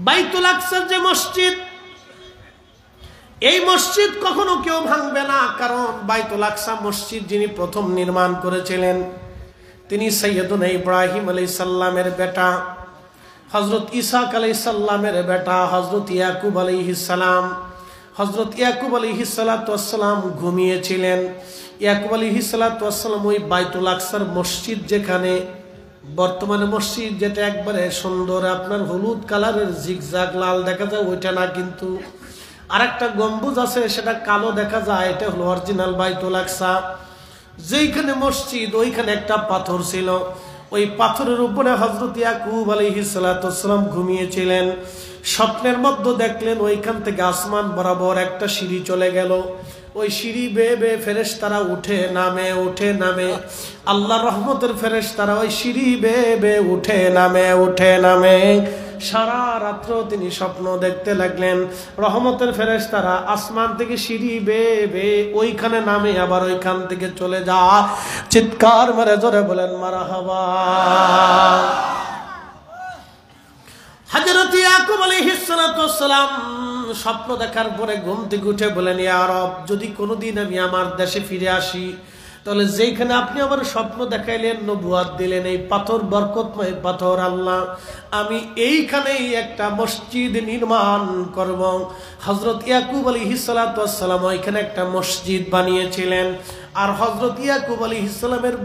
বাইতুল আকসার যে মসজিদ, এই মসজিদ কখনো কেউ ভাঙবে না, কারণ বাইতুল আকসা মসজিদ যিনি প্রথম নির্মাণ করেছিলেন তিনি সৈয়দুনা ইব্রাহিম আলাইহিস সালামের বেটা, হযরত ইসাক আলাইহিস সালামের বেটা হযরত ইয়াকুব আলাইহিস সালাম। হযরত ইয়াকুব আলাইহিস সালাতু ওয়াস সালাম ঘুমিয়েছিলেন। ইয়াকুব আলাইহিস সালাতু ওয়াস সালাম ওই বাইতুল আকসার মসজিদ, যেখানে বর্তমানে মসজিদ যেটা একবারে সুন্দর আপনার হলুদ কালারের জিগজাগ লাল দেখা যায়, ওইটা না, কিন্তু আরেকটা গম্বুজ আছে সেটা কালো দেখা যায়, এটা হলো অরিজিনাল বাইতুল আকসা। যেইখানে মসজিদ ওইখানে একটা পাথর ছিল, ওই পাথরের উপরে হযরত ইয়াকুব আলাইহিস সালাতু ওয়াস সালাম ঘুমিয়েছিলেন। স্বপ্নের মধ্যে দেখলেন ওইখান থেকে আসমান বরাবর একটা সিঁড়ি চলে গেল, ওই সিঁড়ি বেয়ে বেয়ে ফেরেশতারা উঠে নামে উঠে নামে। আল্লাহর রহমতের ফেরেশতারা ওই সিঁড়ি বেয়ে বেয়ে উঠে নামে। সারা রাত্র তিনি স্বপ্ন দেখতে লাগলেন। রহমতের ফেরেশতারা আসমান থেকে সিঁড়ি বেয়ে বেয়ে ওইখানে নামে, আবার ওইখান থেকে চলে যা। চিৎকার মেরে জোরে বলেন মারহাবা। হযরত ইয়াকুব আলাইহিস সালাতু ওয়াস সালাম স্বপ্ন দেখার পরে ঘুম থেকে উঠে বলেন, ইয়া রব, যদি কোনোদিন আমি আমার দেশে ফিরে আসি, তাহলে যেখানে আপনি আমার স্বপ্ন দেখাইলেন, নবুয়াত দিলেন, এই পাথর বরকতময় পাথর আল্লাহ, আমি এইখানেই একটা মসজিদ নির্মাণ করব। হযরত ইয়াকুব আলাইহিস সালাতু ওয়াস সালাম ওইখানে একটা মসজিদ বানিয়েছিলেন। আর হযরত ইয়াকুব আলাইহিস সালামের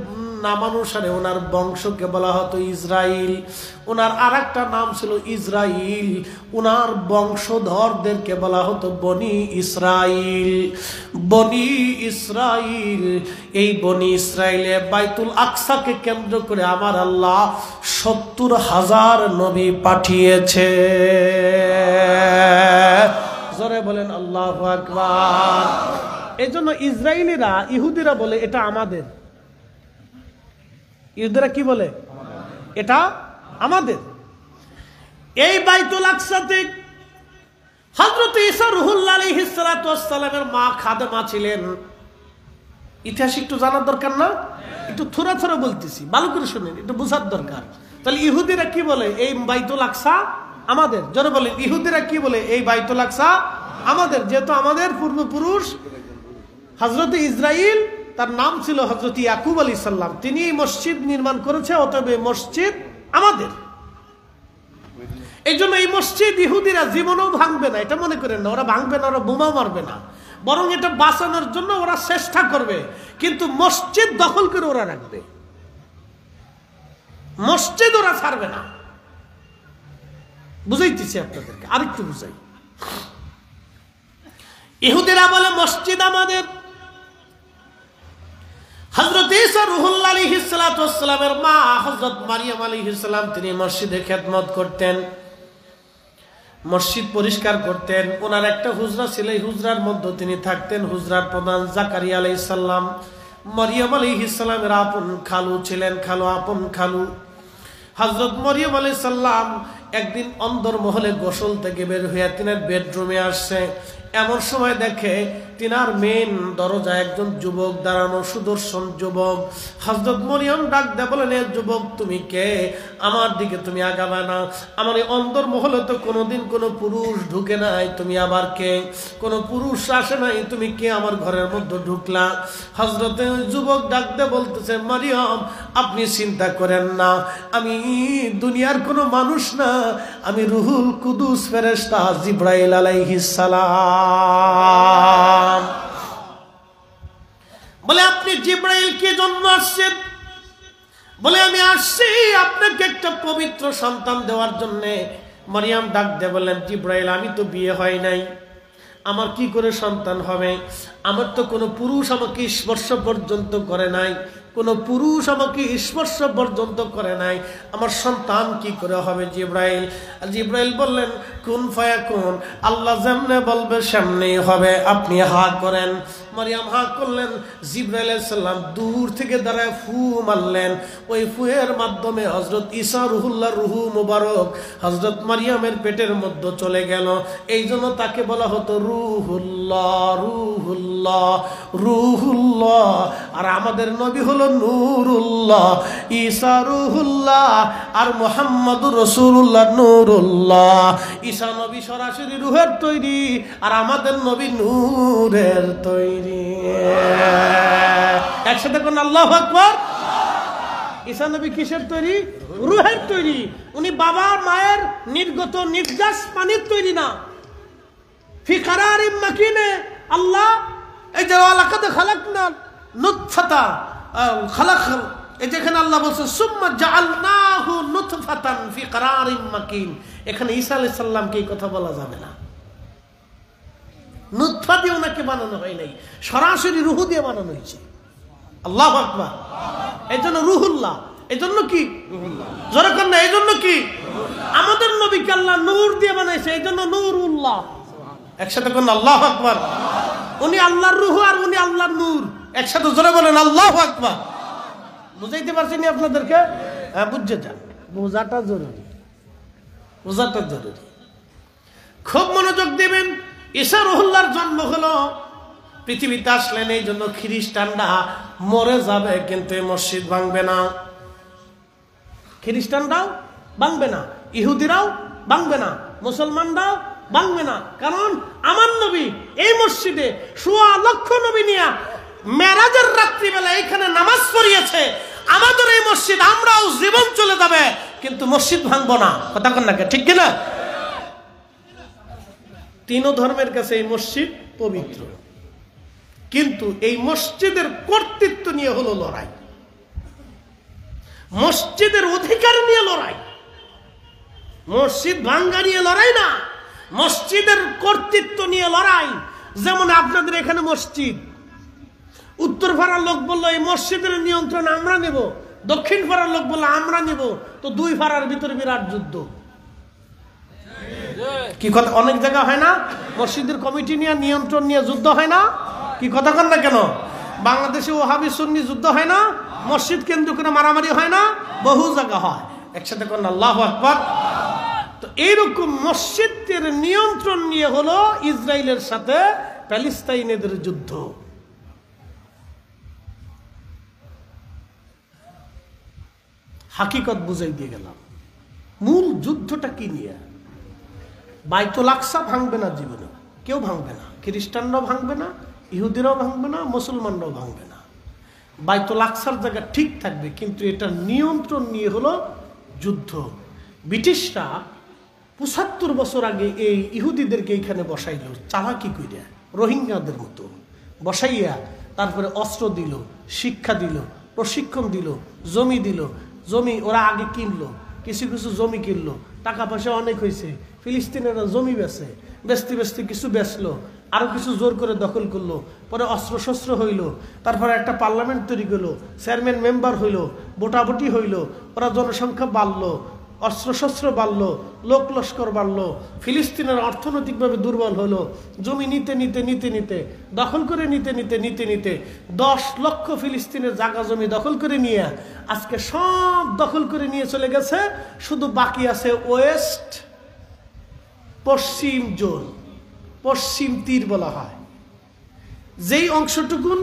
নামানুসারে ওনার বংশকে বলা হতো ইসরাইল। ওনার আরেকটা নাম ছিল ইসরাইল। ওনার বংশধরদেরকে বলা হতো বনি ইসরাইল। বনি ইসরাইল, এই বনি ইসরাইলে বাইতুল আকসাকে কেন্দ্র করে আমার আল্লাহ ৭০,০০০ নবী পাঠিয়েছে। জোরে বলেন আল্লাহু আকবার। এই জন্য ইসরায়েলিরা, ইহুদিরা বলে এটা আমাদের। ইহুদিরা কি বলে? এটা আমাদের। এই বাইতুল আকসাতে হযরত ঈসা রূহুল্লাহ আলাইহিস সালাতু ওয়াস সালামের মা খাদেমা ছিলেন। ইতিহাস একটু জানার দরকার না? একটু থোড়া থোড়া বলতেছি, ভালো করে শুনেন, একটু বোঝার দরকার। তাহলে ইহুদিরা কি বলে? এই বাইতুল আকসা আমাদের। জোরে বলেন, ইহুদিরা কি বলে? এই বাইতুল আকসা আমাদের। যেহেতু আমাদের পূর্বপুরুষ হযরত ইসরাইল, তার নাম ছিল হযরত ইয়াকুব আলাইহিস সালাম, তিনি এই মসজিদ নির্মাণ করেছে, অতএব এই মসজিদ আমাদের। এই জন্য এই মসজিদ ইহুদিরা জীবনেও ভাঙবে না, এটা মনে করেন না। ওরা ভাঙবে না, ওরা বোমা মারবে না, বরং এটা বাঁচানোর জন্য ওরা চেষ্টা করবে, কিন্তু মসজিদ দখল করে ওরা রাখবে। মসজিদ ওরা ছাড়বে না। বুঝাইতেছি আপনাদেরকে, আরেকটু বুঝাই। ইহুদিরা বলে মসজিদ আমাদের। হযরত ঈসা রূহুল্লাহ আলাইহিস সালাতু ওয়াস সালামের মা হযরত মারিয়াম আলাইহিস সালাম তিনি মসজিদে খেদমত করতেন, মসজিদ পরিষ্কার করতেন। ওনার একটা হুজরা ছিল, এই হুজরার মধ্যে তিনি থাকতেন। হুজরার প্রধান জাকারিয়া আলাইহিস সালাম মারিয়াম আলাইহিস সালামের আপন খালু ছিলেন, আপন খালু। হযরত মারিয়াম আলাইহিস সালাম একদিন অন্দরমহলে গোসল থেকে বের হয়ে তিনার বেডরুমে আসছে। এমন সময় দেখে তিনার মেন দরজায় একজন যুবক দাঁড়ানো, সুদর্শন যুবক। হযরত মরিয়ম ডাক দেয়া বলেন, এ যুবক তুমি কে? আমার দিকে তুমি আগাবে না, আমার এই অন্দরমহলে তো কোনোদিন কোনো পুরুষ ঢুকে নাই, তুমি আবার কে? কোনো পুরুষ আসে নাই, তুমি কে আমার ঘরের মধ্যে ঢুকলা? হযরত যুবক ডাক দেয়া বলতেছে, মরিয়ম আপনি চিন্তা করেন না, আমি দুনিয়ার কোনো মানুষ না, আমি রুহুল কুদুস ফেরেশতা জিবরাইল আলাইহিস সালাম। বলে আপনি জিবরাইল কি জন্য আসছেন? বলে আমি আসছি আপনাকে একটা পবিত্র সন্তান দেওয়ার জন্য। মারিয়াম ডাক দিয়ে বললেন, জিবরাইল আমি তো বিয়ে হয় নাই, আমার কি করে সন্তান হবে? আমার তো কোনো পুরুষ আমাকে স্পর্শ পর্যন্ত করে নাই, কোনো পুরুষ আমাকে স্পর্শ পর্যন্ত করে নাই, আমার সন্তান কি করে হবে? জিবরাইল বললেন, কুন ফায়াকুন, আল্লাহ যেমনে বলবে সামনেই হবে, আপনি হা করেন। মারিয়াম হা করলেন। জিবরাইল আলাইহিস সালাম দূর থেকে দাঁড়ায় ফু মারলেন। ওই ফুয়ের মাধ্যমে হযরত ঈসা রূহুল্লাহ রুহু মুবারক হযরত মারিয়ামের পেটের মধ্যে চলে গেল। এই জন্য তাকে বলা হতো রুহুল্লাহ, রুহুল্লাহ, রুহুল্লাহ। আর আমাদের নবী হলো নূরুল্লাহ, ঈসা রুহুল্লাহ, আর মুহাম্মদুর রাসূলুল্লাহ নূরুল্লাহ। ঈসা নবী সরাসরি রূহের তৈরি, আর আমাদের নবী নূরের তৈরি। একসাথে কোন আল্লাহু আকবার। ঈসা নবী কিসের তৈরি? রূহের তৈরি। উনি বাবা মায়ের নির্গত নির্যাস পানির তৈরি না। ফি কারারিম মাকিনে আল্লাহ এই যে লাকাদ খালাকনা নুতফাতা খালাক, এই যেখানে আল্লাহ বলছেন সুম্মা জাআলনাহু নুতফাতান ফি কারারিম মাকিন, এখানে ঈসা আলাইহিস সালামকে এই কথা বলা যাবে না। নুতফা দিয়ে ওনাকে বানানো হয় নাই, সরাসরি রুহু দিয়ে বানানো হয়েছে। আল্লাহু আকবার। এই জন্য রুহুল্লাহ। এই জন্য কি? জোরে কর না, এই জন্য কি? আমাদের নবীকে আল্লাহ নূর দিয়ে বানাইছে, এই জন্য নূরুল্লাহ। একসাথে কোন আল্লাহু আকবার। উনি আল্লাহর রূহ আর উনি আল্লাহর নূর। একসাথে জোরে বলেন আল্লাহু আকবার। বুঝাইতে পারছি না আপনাদেরকে? হ্যাঁ, বুঝে যান, বোঝাটা জরুরি, বোঝাটা জরুরি। খুব মনোযোগ দিবেন। ঈসা রুহুল্লাহর জন্ম হলো, পৃথিবীতে আসলেন এই জন্য খ্রিস্টানরা মরে যাবে, কিন্তু এই মসজিদ ভাঙবে না। খ্রিস্টানরাও ভাঙবে না, ইহুদিরাও ভাঙবে না, মুসলমানরাও ভাঙবে না। কারণ আমার নবী এই মসজিদে ১৬ লক্ষ নবী নিয়ে মেরাজের রাত্রিবেলা এখানে নামাজ পড়িয়েছে। আমাদের এই মসজিদ, আমরাও জীবন চলে যাবে কিন্তু মসজিদ ভাঙবো না। কথা কন না, ঠিক কিনা? তিন ধর্মের কাছে এই মসজিদ পবিত্র, কিন্তু এই মসজিদের কর্তৃত্ব নিয়ে হলো লড়াই, মসজিদের অধিকার নিয়ে লড়াই। মসজিদ ভাঙ্গা নিয়ে লড়াই না, মসজিদের কর্তৃত্ব নিয়ে লড়াই। যেমন আপনাদের এখানে মসজিদ, উত্তর পাড়ার লোক বললো এই মসজিদের নিয়ন্ত্রণ আমরা নেব, দক্ষিণ পাড়ার লোক বললো আমরা নেব, তো দুই পাড়ার ভিতরে বিরাট যুদ্ধ। কি কথা? অনেক জায়গা হয় না মসজিদের কমিটি নিয়ে, নিয়ন্ত্রণ নিয়ে যুদ্ধ হয় না? কি কথা কন না কেন? বাংলাদেশে ওয়াহাবি সুন্নি যুদ্ধ হয় না? মসজিদ কেন্দ্র করে মারামারি হয় না? বহু জায়গা হয়। একসাথে কন আল্লাহু আকবার। তো এইরকম মসজিদের নিয়ন্ত্রণ নিয়ে হলো ইসরায়েলের সাথে প্যালেস্তাইনের যুদ্ধ। হাকিকত বুঝাই দিয়ে গেলাম। মূল যুদ্ধটা কি নিয়ে? বাইতুল আকসা ভাঙবে না জীবনে, কেউ ভাঙবে না, খ্রিস্টানরাও ভাঙবে না, ইহুদিরাও ভাঙবে না, মুসলমানরাও ভাঙবে না। বাইতুল আকসার জায়গা ঠিক থাকবে, কিন্তু এটা নিয়ন্ত্রণ নিয়ে হলো যুদ্ধ। ব্রিটিশরা ৭৫ বছর আগে এই ইহুদিদেরকে এইখানে বসাইল, চালাকি কইরা রোহিঙ্গাদের মতো বসাইয়া, তারপরে অস্ত্র দিল, শিক্ষা দিল, প্রশিক্ষণ দিল, জমি দিল। জমি ওরা আগে কিনলো, কিছু কিছু জমি কিনলো, টাকা পয়সা অনেক হয়েছে। ফিলিস্তিনেরা জমি বেচে, বেচতে বেচতে কিছু বেচলো, আরো কিছু জোর করে দখল করলো, পরে অস্ত্র শস্ত্র হইল, তারপরে একটা পার্লামেন্ট তৈরি করলো, চেয়ারম্যান মেম্বার হইল, ভোটাভুটি হইল, ওরা জনসংখ্যা বাড়লো, অস্ত্র শস্ত্র বাড়লো, লোক লস্কর বাড়লো, ফিলিস্তিনের অর্থনৈতিকভাবে দুর্বল হলো। জমি নিতে নিতে নিতে নিতে দখল করে নিতে নিতে নিতে নিতে ১০ লক্ষ ফিলিস্তিনের জায়গা জমি দখল করে নিয়ে আজকে সব দখল করে নিয়ে চলে গেছে। শুধু বাকি আছে ওয়েস্ট, পশ্চিম জোন, পশ্চিম তীর বলা হয়, যেই অংশটুকুন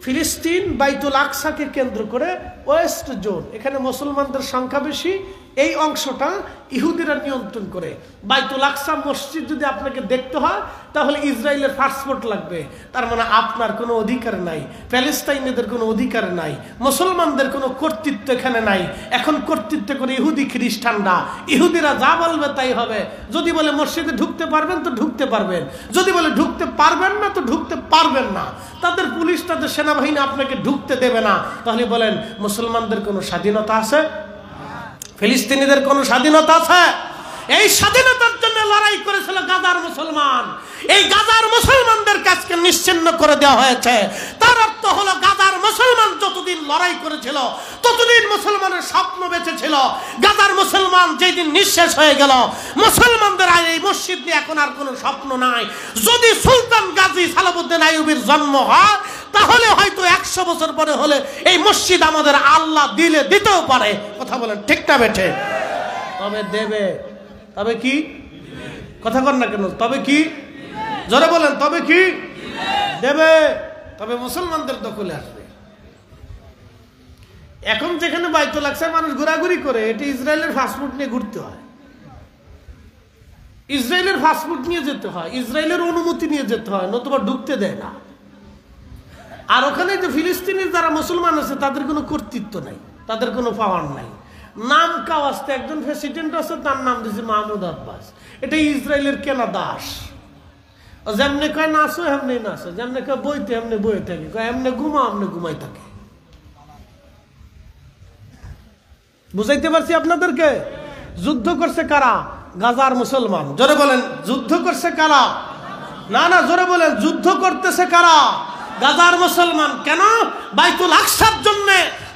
ফিলিস্তিন বাইতুল আকসাকে কেন্দ্র করে ওয়েস্ট জোন। এখানে মুসলমানদের সংখ্যা বেশি, এই অংশটা ইহুদিরা নিয়ন্ত্রণ করে। বাইতুল আকসা মসজিদ যদি আপনাকে দেখতে হয় তাহলে ইসরায়েলের পাসপোর্ট লাগবে। তার মানে আপনার কোনো অধিকার নাই, প্যালেস্তাইনিদের কোনো অধিকার নাই, মুসলমানদের কোনো কর্তৃত্ব এখানে নাই। এখন কর্তৃত্ব করে ইহুদি খ্রিস্টানরা। ইহুদিরা যা বলবে তাই হবে। যদি বলে মসজিদে ঢুকতে পারবেন তো ঢুকতে পারবেন, যদি বলে ঢুকতে পারবেন না তো ঢুকতে পারবেন না। তাদের পুলিশ, তাদের সেনাবাহিনী আপনাকে ঢুকতে দেবে না। তাহলে বলেন মুসলমানদের কোনো স্বাধীনতা আছে? ফিলিস্তিনিদের কোনো স্বাধীনতা আছে? এই স্বাধীনতার জন্য লড়াই করেছিল গাজার মুসলমান। এই গাজার মুসলমানদের কাজকে নিশ্চিহ্ন করে দেওয়া হয়েছে। তার অর্থ হলো গাজার মুসলমান যতদিন লড়াই করেছিল ততদিন মুসলমানের স্বপ্ন বেঁচে ছিল। গাজার মুসলমান যেদিন নিঃশেষ হয়ে গেল, মুসলমানদের আর এই মসজিদ নিয়ে এখন আর কোনো স্বপ্ন নাই। যদি সুলতান গাজী সালাউদ্দিন আইয়ুবীর জন্ম হয় তাহলে হয়তো ১০০ বছর পরে হলে এই মসজিদ আমাদের আল্লাহ দিলে দিতেও পারে। কথা বলেন ঠিক না বেঠে? তবে দেবে। তবে কি? কথা কর না কেন? তবে কি? জোরে বলেন, তবে কি? দেবে। তবে মুসলমানদের দখলে আসবে। এখন যেখানে বাইতুল আকসায় মানুষ ঘোরাঘুরি করে, এটি ইসরায়েলের ফাস্টফুড নিয়ে ঘুরতে হয়, ইসরায়েলের ফাস্টফুড নিয়ে যেতে হয়, ইসরায়েলের অনুমতি নিয়ে যেতে হয়, নতুবা ঢুকতে দেয় না। আর ওখানে যে ফিলিস্তিনের যারা মুসলমান আছে তাদের কোনো কর্তৃত্ব নাই, তাদের কোনো পাওয়ার নাই। নাম কাওয়াজতে একজন প্রেসিডেন্ট আছে, তার নাম দিয়েছে মাহমুদ আব্বাস। এটা ইসরায়েলের কেনা দাস। যেমনি কয় নাচো এমনি নাচো, যেমনি কয় বইতে এমনি বইয়ে থাকে, কয় এমনি ঘুমা এমনি ঘুমাই থাকে। বুঝাইতে পারছি আপনাদেরকে? যুদ্ধ করছে কারা? গাজার মুসলমান। জোরে বলেন, যুদ্ধ করছে কারা? না না, জোরে বলেন, যুদ্ধ করতেছে কারা? গাজার মুসলমান। কেন? বাইতুল আকসার জন্য।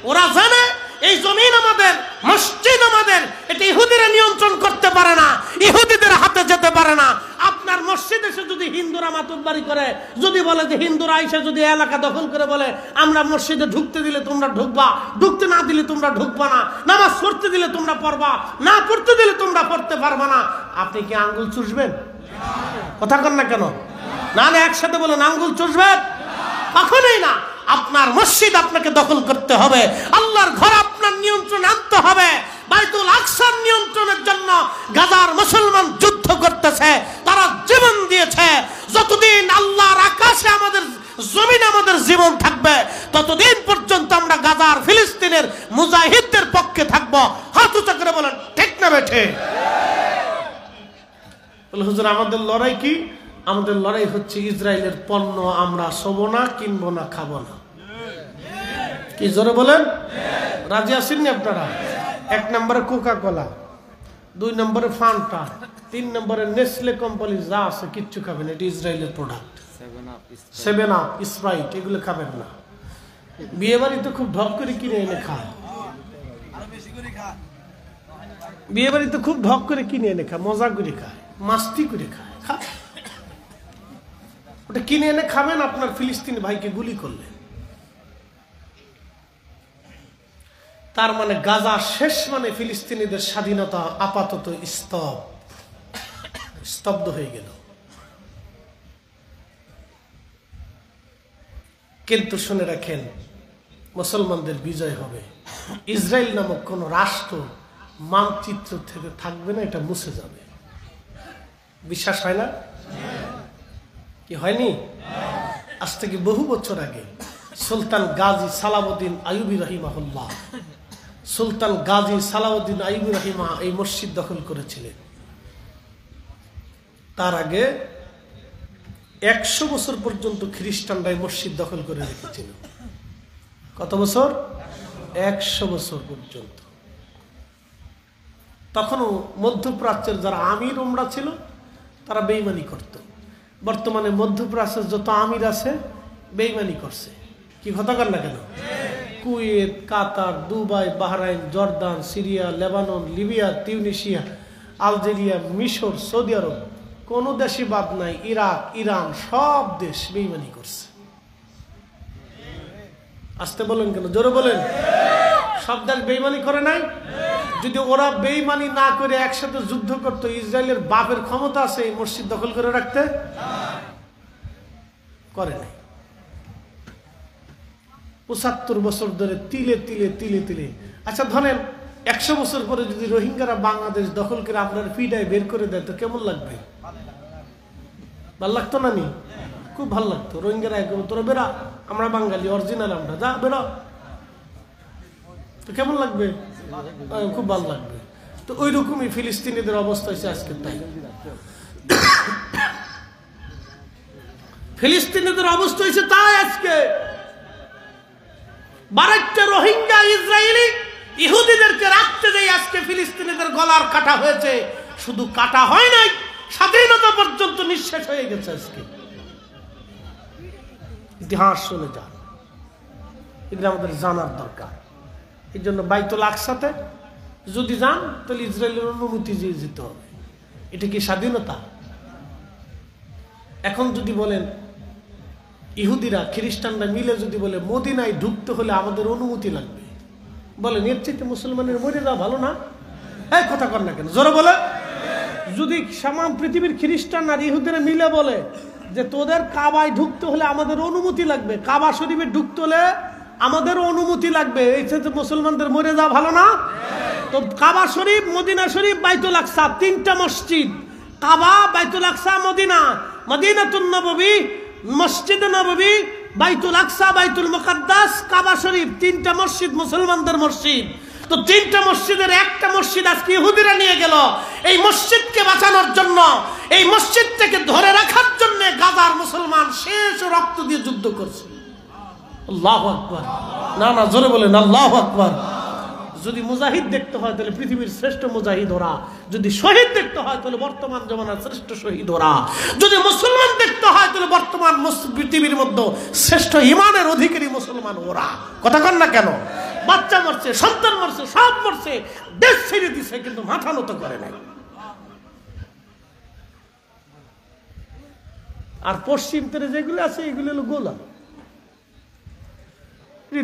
ওরা জানে এই জমিন আমাদের, মসজিদ আমাদের, এটা ইহুদিরা নিয়ন্ত্রণ করতে পারে না, ইহুদিদের হাতে যেতে পারে না। আপনার মসজিদ এসে যদি হিন্দুরা হিন্দুরা মাতুব্বারি করে, যদি বলে যে হিন্দুরা এসে যদি এলাকা দখল করে বলে আমরা মসজিদে ঢুকতে দিলে তোমরা ঢুকবা, ঢুকতে না দিলে তোমরা ঢুকবা না, নামাজ পড়তে দিলে তোমরা পড়বা, না পড়তে দিলে তোমরা পড়তে পারবা না, আপনি কি আঙ্গুল চুষবেন? কথা কন না কেন? না না একসাথে বলেন, আঙ্গুল চুষবেন? কখনোই না। আপনার মসজিদ আপনাকে দখল করতে হবে, আল্লাহর ঘর আপনার নিয়ন্ত্রণে আনতে হবে। বাইতুল আকসার নিয়ন্ত্রণের জন্য গাজার মুসলমান যুদ্ধ করতেছে, তারা জীবন দিয়েছে। যতদিন আল্লাহর আকাশে আমাদের জমিনে আমাদের জীবন থাকবে, ততদিন পর্যন্ত আমরা গাজার ফিলিস্তিনের মুজাহিদদের পক্ষে থাকবো। হাত উঁচা করে বলেন ঠিক না বেঠে? হুজুর আমাদের লড়াই কি? আমাদের লড়াই হচ্ছে ইসরায়েলের পণ্য আমরা শোবো না, কিনবো না, খাবো না। কি জোরে বলেন? রাজি আসেননি আপনারা? 1 নম্বরে কোকা কোলা, 2 নম্বরে ফান্টা, 3 নম্বরে নেসলে কোম্পানি যা আছে কিচ্ছু খাবেন, এটা ইসরায়েলের প্রোডাক্ট। 7 আপ, স্প্রাইট এগুলো খাবেন না। বিয়ে বাড়িতে খুব ঢক করে কিনে এনে খায়, বিয়ে বাড়িতে খুব ঢক করে কিনে এনে খায়, মজা করে খায়, মাস্তি করে খায়। ওটা কিনে এনে খাবেন, আপনার ফিলিস্তিনি ভাইকে গুলি করলেন। তার মানে গাজা শেষ, মানে ফিলিস্তিনিদের স্বাধীনতা আপাতত স্তব্ধ হয়ে গেল। কিন্তু শুনে রাখেন, মুসলমানদের বিজয় হবে। ইসরায়েল নামক কোন রাষ্ট্র মানচিত্র থেকে থাকবে না, এটা মুছে যাবে। বিশ্বাস হয় না? কি হয়নি? আজ থেকে বহু বছর আগে সুলতান গাজী সালাউদ্দিন আইয়ুবী রাহিমাহুল্লাহ, সুলতান গাজী সালাউদ্দিন আইয়ুবী রাহিমা এই মসজিদ দখল করেছিলেন। তার আগে 100 বছর পর্যন্ত খ্রিস্টানরা এই মসজিদ দখল করে রেখেছিল। কত বছর? 100 বছর পর্যন্ত। তখনও মধ্যপ্রাচ্যের যারা আমির ওমরা ছিল তারা বেঈমানি করত। বর্তমানে মধ্যপ্রাচ্যের যত আমির আছে বেঈমানি করছে। কি কথা কর না কেন? Kuwait, Qatar, Dubai, Bahrain, Jordan, Syria, Lebanon, Libya, Tunisia, Algeria, মিশর, সৌদি আরব, কোন দেশে বাদ নাই, ইরাক, ইরান, সব দেশ বেঈমানি করছে। আসতে বলেন কেন? জোরে বলেন। সব দেশ বেঈমানি করে নাই? যদি ওরা বেঈমানি না করে একসাথে যুদ্ধ করতো, ইসরায়েলের বাপের ক্ষমতা আছে এই মসজিদ দখল করে রাখতে? করে নাই। 75 বছর ধরে তিলে তিলে তিলে তিলে। আচ্ছা ধরেন 100 বছর পরে যদি রোহিঙ্গারা বাংলাদেশ দখল করে আপনার পিঠায় বের করে দেয় তো কেমন লাগবে? ভাল লাগতো না? নি খুব ভাল লাগতো। রোহিঙ্গারা তোরা বেরা, আমরা বাঙালি অরিজিনাল, আমরা যা বেরো, তো কেমন লাগবে? খুব ভালো লাগবে। তো ওই রকমই ফিলিস্তিনিদের অবস্থা হয়েছে আজকে। তাই ফিলিস্তিনিদের অবস্থা হয়েছে তাই আজকে 12টা রোহিঙ্গা ইসরায়েলি ইহুদিদেরকে রাখতে দেয়, আজকে ফিলিস্তিনিদের গলার কাটা হয়েছে। শুধু কাটা হয় নাই, স্বাধীনতা পর্যন্ত নিঃশেষ হয়ে গেছে। আজকে ইতিহাস শুনে যান, এগুলো আমাদের জানার দরকার। এই জন্য বাইতুল আকসাতে যদি যান তাহলে ইসরায়েলের অনুমতি দিয়ে যেতে হবে। এটা কি স্বাধীনতা? এখন যদি বলেন ইহুদিরা খ্রিস্টানরা মিলে যদি বলে মদিনায় ঢুকতে হলে আমাদের অনুমতি লাগবে, বলেন এর চাইতে মুসলমানের মরে যাওয়া ভালো না? এই কথা কর না কেন? জোরে বলে। যদি সামাম পৃথিবীর খ্রিস্টান আর ইহুদিরা মিলে বলে যে তোদের কাবায় ঢুকতে হলে আমাদের অনুমতি লাগবে, কাবা শরীফে ঢুকতে হলে আমাদের অনুমতি লাগবে, এই চাইতে মুসলমানদের মরে যাওয়া ভালো না? তো কাবা শরীফ, মদিনা শরীফ, বাইতুল আকসা, 3টা মসজিদ, কাবা, বাইতুল আকসা, মদিনা, মদিনাতুন নববী, মসজিদে নববী, বাইতুল আকসা, বাইতুল মুকাদ্দাস, কাবা শরীফ, 3টা মসজিদ মুসলমানদের মসজিদ। তো 3টা মসজিদের একটা মসজিদ আজকে ইহুদিরা নিয়ে গেল। এই মসজিদকে বাঁচানোর জন্য, এই মসজিদটাকে ধরে রাখার জন্য গাজার মুসলমান শেষ রক্ত দিয়ে যুদ্ধ করছে। আল্লাহু আকবার। না না জোরে বলেন আল্লাহু আকবার। যদি মুজাহিদ দেখতে হয় তাহলে পৃথিবীর শ্রেষ্ঠ মুজাহিদ ওরা, যদি শহীদ দেখতে হয় তাহলে বর্তমান জমানার শ্রেষ্ঠ শহীদ ওরা, যদি মুসলমান দেখতে হয় তাহলে বর্তমান পৃথিবীর মধ্যে শ্রেষ্ঠ ইমানের অধিকারী মুসলমান ওরা। কথা কন না কেন? বাচ্চা মরছে, সন্তান মরছে, সব মরছে, দেশ ছেড়ে দিছে, কিন্তু মাথা নত করে নাই। আর পশ্চিম তীরে যেগুলো আছে এগুলো হলো গোলাম,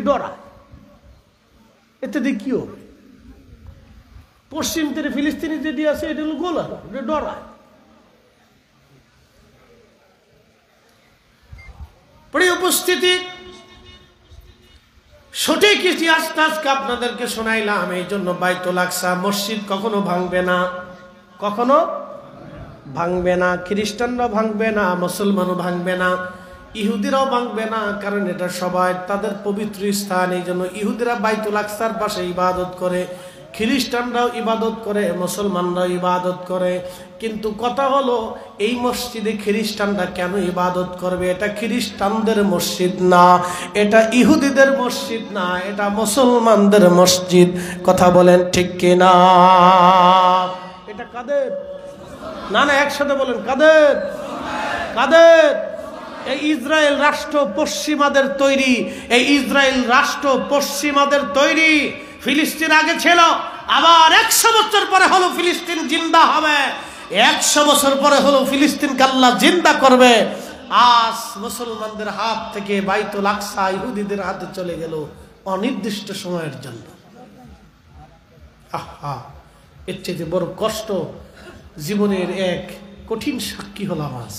ডরায়। এতে দিয়ে কি হবে? পশ্চিম তীরে ফিলিস্তিনি যেটি আছে এটা হলো গোলাম, এটা ডরায়। প্রিয় উপস্থিতি, সঠিক ইতিহাসটা আজকে আপনাদেরকে শোনাইলাম। এই জন্য বাইতুল আকসা মসজিদ কখনো ভাঙবে না, কখনো ভাঙবে না। খ্রিস্টানরাও ভাঙবে না, মুসলমানও ভাঙবে না, ইহুদিরাও ভাঙবে না, কারণ এটা সবাই তাদের পবিত্র স্থান। এই জন্য ইহুদিরা বাইতুল আকসার পাশে ইবাদত করে, খ্রিস্টানরাও ইবাদত করে, মুসলমানরাও ইবাদত করে। কিন্তু কথা হলো, এই মসজিদে খ্রিস্টানরা কেন ইবাদত করবে? এটা খ্রিস্টানদের মসজিদ না, এটা ইহুদিদের মসজিদ না, এটা মুসলমানদের মসজিদ। কথা বলেন ঠিক কিনা? এটা কাদের? না না, একসাথে বলেন, কাদের? কাদের? এই ইসরায়েল রাষ্ট্র পশ্চিমাদের তৈরি, এই ইসরায়েল রাষ্ট্র পশ্চিমাদের তৈরি। ফিলিস্তিন আগে ছিল, আবার 100 বছর পরে হলো ফিলিস্তিন জিন্দা হবে, 100 বছর পরে হলো ফিলিস্তিনকে আল্লাহ জিন্দা করবে। আজ মুসলমানদের হাত থেকে বাইতুল আকসা ইহুদিদের হাতে চলে গেল অনির্দিষ্ট সময়ের জন্য। আহা, এর চেয়ে বড় কষ্ট জীবনের এক কঠিন সাক্ষী হলাম আজ,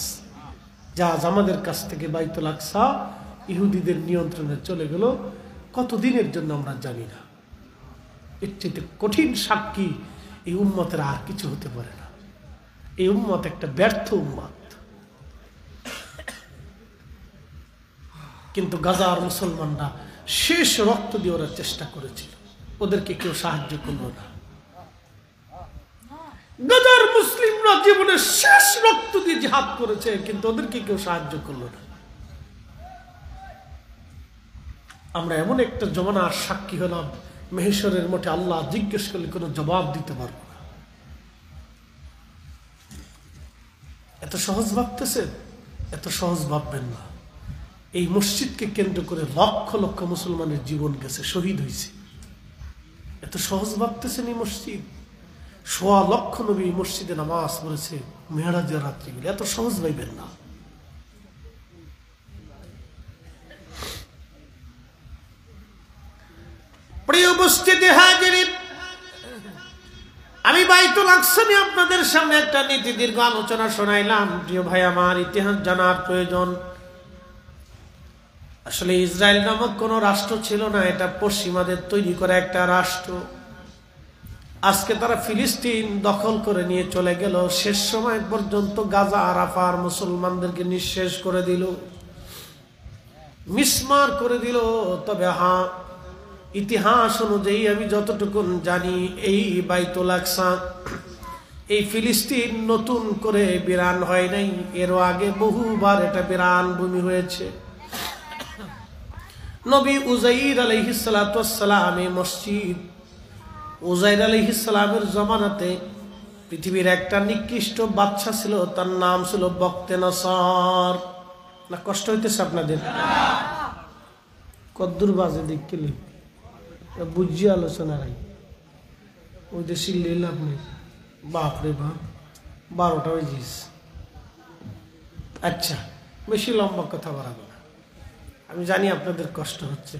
যা আমাদের কাছ থেকে বাইতুল আকসা ইহুদিদের নিয়ন্ত্রণে চলে গেল কতদিনের জন্য আমরা জানি না। এর চেয়ে কঠিন সাক্ষী এই উম্মতের আর কিছু হতে পারে না। এই উম্মত একটা ব্যর্থ উম্মত। কিন্তু গাজার মুসলমানরা শেষ রক্ত দিয়ে ওরা চেষ্টা করেছিল, ওদেরকে কেউ সাহায্য করলো না। গাজার মুসলিমরা জীবনের শেষ রক্ত দিয়ে জিহাদ করেছে, কিন্তু ওদেরকে কেউ সাহায্য করলো না। আমরা এমন একটা জমানার সাক্ষী হলাম, মেহেশ্বরের মঠে আল্লাহ জিজ্ঞেস করলে কোনো জবাব দিতে পারবো না। এত সহজ ভাবতেছেন? এত সহজ ভাববেন না। এই মসজিদকে কেন্দ্র করে লক্ষ লক্ষ মুসলমানের জীবন গেছে, শহীদ হয়েছে। এত সহজ ভাবতেছেন এই মসজিদ? 1.25 লক্ষ নবী এই মসজিদে নামাজ পড়েছে মেরাজের রাত্রিগুলি। এত সহজ ভাইবেন না। প্রিয় উপস্থিতি হাজিরিন, আমি বাইতুল আকসা নিয়ে আপনাদের সামনে একটা নীতি দীর্ঘ আলোচনা শোনাইলাম। প্রিয় ভাই আমার, ইতিহাস জানার প্রয়োজন। আসলে ইসরায়েল নামক কোন রাষ্ট্র ছিল না, এটা পশ্চিমাদের তৈরি করা একটা রাষ্ট্র। আজকে তারা ফিলিস্তিন দখল করে নিয়ে চলে গেল। শেষ সময় পর্যন্ত গাজা আরাফার মুসলমানদেরকে নিঃশেষ করে দিল, মিসমার করে দিল। তবে হ্যাঁ, ইতিহাস অনুযায়ী আমি যতটুকু জানি, এই বাইতুল আকসা, এই ফিলিস্তিন নতুন করে বিরান হয় নাই, এরও আগে বহুবার এটা বিরান ভূমি হয়েছে। নবী উজাইর আলাইহিস সালাতু ওয়াস সালাম এই মসজিদ, উজাইর আলাইহিস সালামের জমানাতে পৃথিবীর একটা নিকৃষ্ট বাদশা ছিল, তার নাম ছিল বক্তে নসর। না কষ্ট হইতেছে আপনাদের? কদ্দুর বাজে দেখলে বুঝিয়ে আলোচনা রাই, ওই দেশে লীল আপনি বাপরে বাপ 12টা হয়ে যাইস। আচ্ছা, বেশি লম্বা কথা বাড়াবো না, আমি জানি আপনাদের কষ্ট হচ্ছে।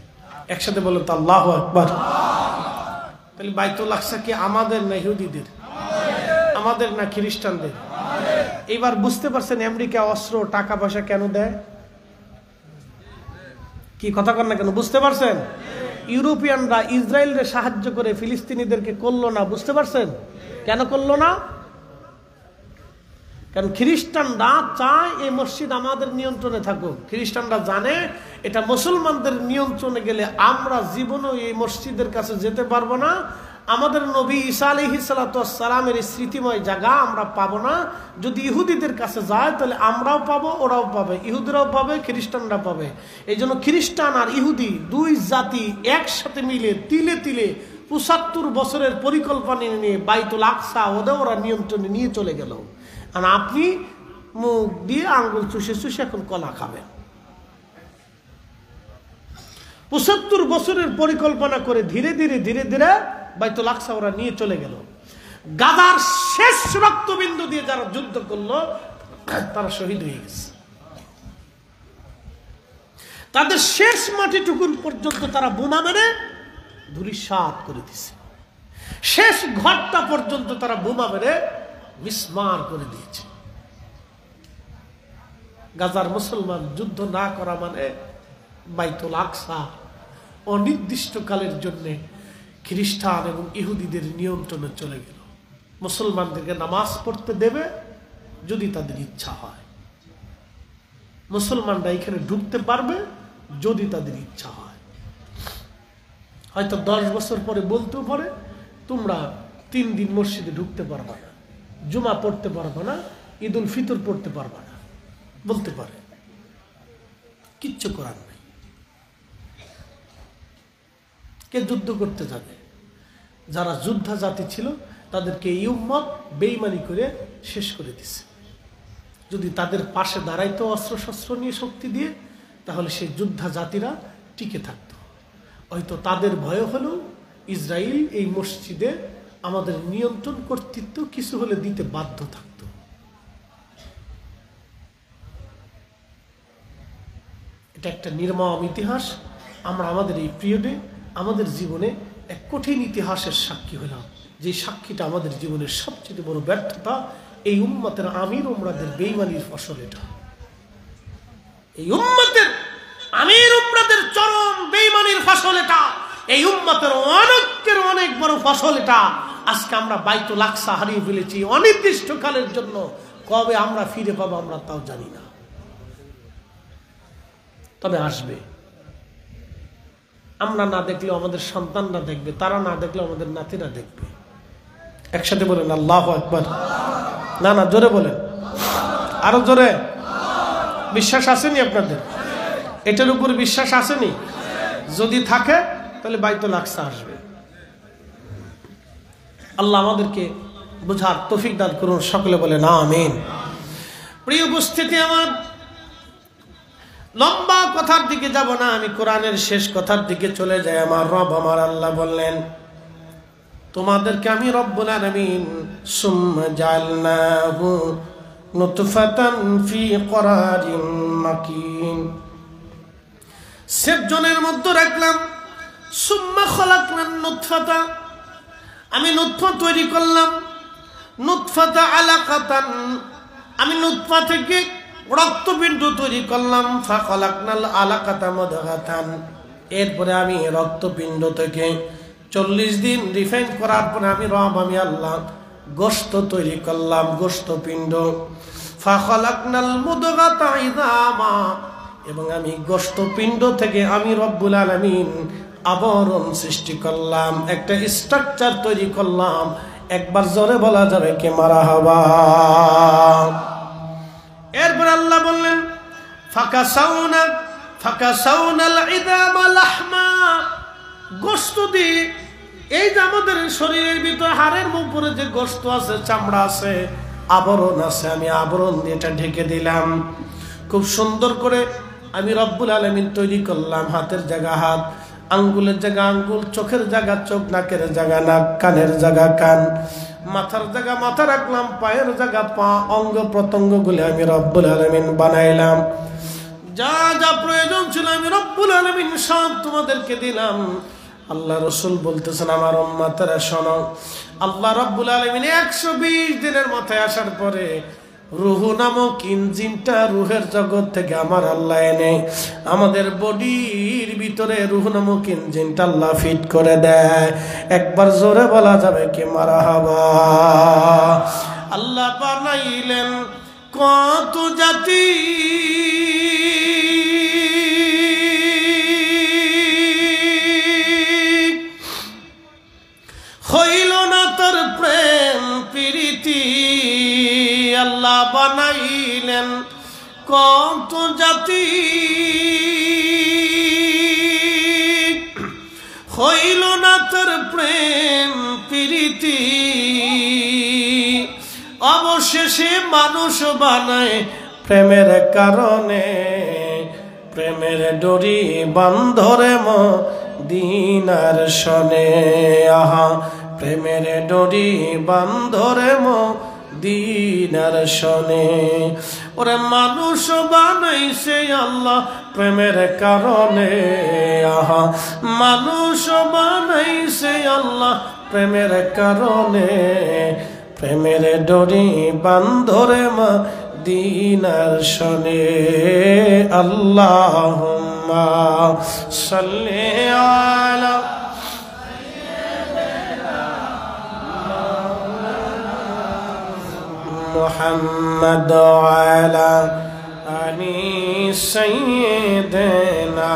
একসাথে বলেন তো আল্লাহু আকবার। তাহলে বাইতুল আকসা কি আমাদের না ইহুদিদের? আমাদের না খ্রিস্টানদের? এইবার বুঝতে পারছেন আমেরিকা অস্ত্র টাকা পয়সা কেন দেয়? কি কথা কর না কেন? বুঝতে পারছেন? ইউরোপিয়ানরা ইসরায়েলকে সাহায্য করে ফিলিস্তিনিদেরকে করলো না, বুঝতে পারছেন কেন করলো না? কারণ খ্রিস্টানরা চায় এই মসজিদ আমাদের নিয়ন্ত্রণে থাকুক। খ্রিস্টানরা জানে এটা মুসলমানদের নিয়ন্ত্রণে গেলে আমরা জীবনেও এই মসজিদের কাছে যেতে পারবো না, আমাদের নবী ঈসা আলাইহিস সালাতু ওয়াস সালামের স্মৃতিময় জায়গা আমরা পাবো না। যদি ইহুদিদের কাছে যায় তাহলে আমরাও পাবো, ওরাও পাবে, ইহুদিরাও পাবে, খ্রিস্টানরা পাবে। এই জন্য খ্রিস্টান আর ইহুদি দুই জাতি একসাথে মিলে তিলে তিলে 75 বছরের পরিকল্পনা নিয়ে বাইতুল আকসা ওরা নিয়ন্ত্রণে নিয়ে চলে গেল। আর আপনি মুখ দিয়ে আঙ্গুল চুষে চুষে এখন কলা খাবেন। 75 বছরের পরিকল্পনা করে ধীরে ধীরে ধীরে ধীরে বাইতুল আকসা ওরা নিয়ে চলে গেল। গাজার শেষ রক্তবিন্দু দিয়ে যারা যুদ্ধ করলো তারা শহীদ হয়ে গেছে। তাদের শেষ মাটিটুকুন পর্যন্ত তারা বোমা মেরে ধূলিসাৎ করে দিছে। শেষ ঘরটা পর্যন্ত তারা বোমা মেরে মিসমার করে দিয়েছে। গাজার মুসলমান যুদ্ধ না করা মানে বাইতুল আকসা অনির্দিষ্টকালের জন্য খ্রিস্টান এবং ইহুদিদের নিয়ন্ত্রণে চলে গেল। মুসলমানদেরকে নামাজ পড়তে দেবে যদি তাদের ইচ্ছা হয়, মুসলমানরা এখানে ঢুকতে পারবে যদি তাদের ইচ্ছা হয়। হয়তো 10 বছর পরে বলতেও পারে তোমরা 3 দিন মসজিদে ঢুকতে পারবা না, জুমা পড়তে পারবা না, ঈদ উল ফিতর পড়তে পারবা না, বলতে পারে, কিচ্ছু করার নেই। কে যুদ্ধ করতে যাবে? যারা যোদ্ধা জাতি ছিল তাদেরকে এই উম্মত বেঈমানি করে শেষ করে দিছে। যদি তাদের পাশে দাঁড়াইতো অস্ত্র শস্ত্র নিয়ে শক্তি দিয়ে, তাহলে সেই যোদ্ধা জাতিরা টিকে থাকতো। হয়তো তাদের ভয় হলো ইসরায়েল এই মসজিদে আমাদের নিয়ন্ত্রণ কর্তৃত্ব কিছু হলে দিতে বাধ্য থাকত। এটা একটা নির্মম ইতিহাস। আমরা আমাদের এই পিরিয়ডে আমাদের জীবনে এক কঠিন ইতিহাসের সাক্ষী হলাম, যে সাক্ষীটা আমাদের জীবনের সবচেয়ে বড় ব্যর্থতা। এই উম্মতের আমির উমরাদের বেঈমানির ফসল এটা। এই উম্মতের আমির উমরাদের চরম বেঈমানির ফসল এটা। এই উম্মতের অনেক বড় ফসল এটা। আজকে আমরা বাইতুল আকসা হারিয়ে ফেলেছি অনির্দিষ্টকালের জন্য। কবে আমরা ফিরে পাবো আমরা তাও জানি না, তবে আসবে। আমরা না দেখলেও আমাদের সন্তানরা দেখবে, তারা না দেখলেও আমাদের নাতিরা দেখবে। একসাথে বলেন আল্লাহু আকবার। না না, জোরে বলেন, আরো জোরে। বিশ্বাস আসেনি আপনাদের? এটার উপর বিশ্বাস আসেনি? যদি থাকে তাহলে বাইতুল আকসা আসবে। আল্লাহ আমাদেরকে বুঝার তৌফিক দান করুন, সকলে বলেন আমিন। প্রিয় উপস্থিতি, আমার লম্বা কথার দিকে যাব না, আমি কোরআনের শেষ কথার দিকে চলে যাই। আমার রব আমার আল্লাহ বললেন, তোমাদেরকে আমি রব্বুল আলামিন সুম্মা জাআলনাহু নুতফাতান ফি করারিন মাকিন, সেজনের মধ্যে রাখলাম। সুম্মা খলাকনান নুতফাতা, আমি নুতফা তৈরি করলাম। নুতফাতা আলাকাতান, আমি নুতফা থেকে রক্তপিণ্ড তৈরি করলাম। ফাখলাকনাল আলাকাতা মুদগাতান, এরপরে আমি রক্তপিণ্ড থেকে 40 দিন রিফাইন করার পরে আমি আল্লাহ গোশত তৈরি করলাম, গোশতপিণ্ড। ফাখলাকনাল মুদগাতা ইযামা, এবং আমি গোশতপিণ্ড থেকে আমি রব্বুল আলামিন আবরণ সৃষ্টি করলাম, একটা স্ট্রাকচার তৈরি করলাম। একবার জোরে বলা যাবে কি মারহাবা? এরপর আল্লাহ বললেন, ফাকাসাউনাল ইদামা লাহমা, গোশত দিয়ে, এই যে আমাদের শরীরের ভিতরে হাড়ের উপরে যে গোশত আছে, চামড়া আছে, আবরণ আছে, আমি আবরণ দিয়ে এটা ঢেকে দিলাম। খুব সুন্দর করে আমি রব্বুল আলামিন তৈরি করলাম। হাতের জায়গা হাত, আঙ্গুলের জায়গা আঙ্গুল, চোখের জায়গা চোখ, নাকের জায়গা নাক, কানের জায়গা কান, মাথার জায়গা মাথা রাখলাম, পায়ের জায়গা পা, অঙ্গ প্রত্যঙ্গ গুলি আমি রব্বুল আলামিন বানাইলাম। যা যা প্রয়োজন ছিল আমি রব্বুল আলামিন সব তোমাদেরকে দিলাম। আল্লাহ রসুল বলতেছেন, আমার উম্মতেরা শোনো, আল্লাহ রব্বুল আলামিন 120 দিনের মাথায় আসার পরে রুহু নামক ইঞ্জিনটা রুহের জগৎ থেকে আমার আল্লাহ এনে আমাদের বডির ভিতরে রুহু নামক ইঞ্জিনটা আল্লাহ ফিট করে দেয়। একবার জোরে বলা যাবে কি মারহাবা? আল্লাহ বানাইলেন কত জাতি, হইল না তোর প্রেম প্রীতি। আল্লাহ বানাইলেন কত জাতি, হইল না তোর প্রেম প্রীতি। অবশেষে মানুষ বানায় প্রেমের কারণে, প্রেমের ডোরি বান্ধরে মদিনার শনে। আহা, প্রেমের ডোরি বান্ধরে দিনার শনে। ওরে মানুষ বানাইছে আল্লাহ প্রেমের কারণে, আহা মানুষ বানাইছে আল্লাহ প্রেমের কারণে, প্রেমের ডরি বান্ধরে মদিনার শনে। আল্লাহুম্মা সাল্লি আলা মুহাম্মদ ওয়া আলা আলি সাইয়্যিদিনা।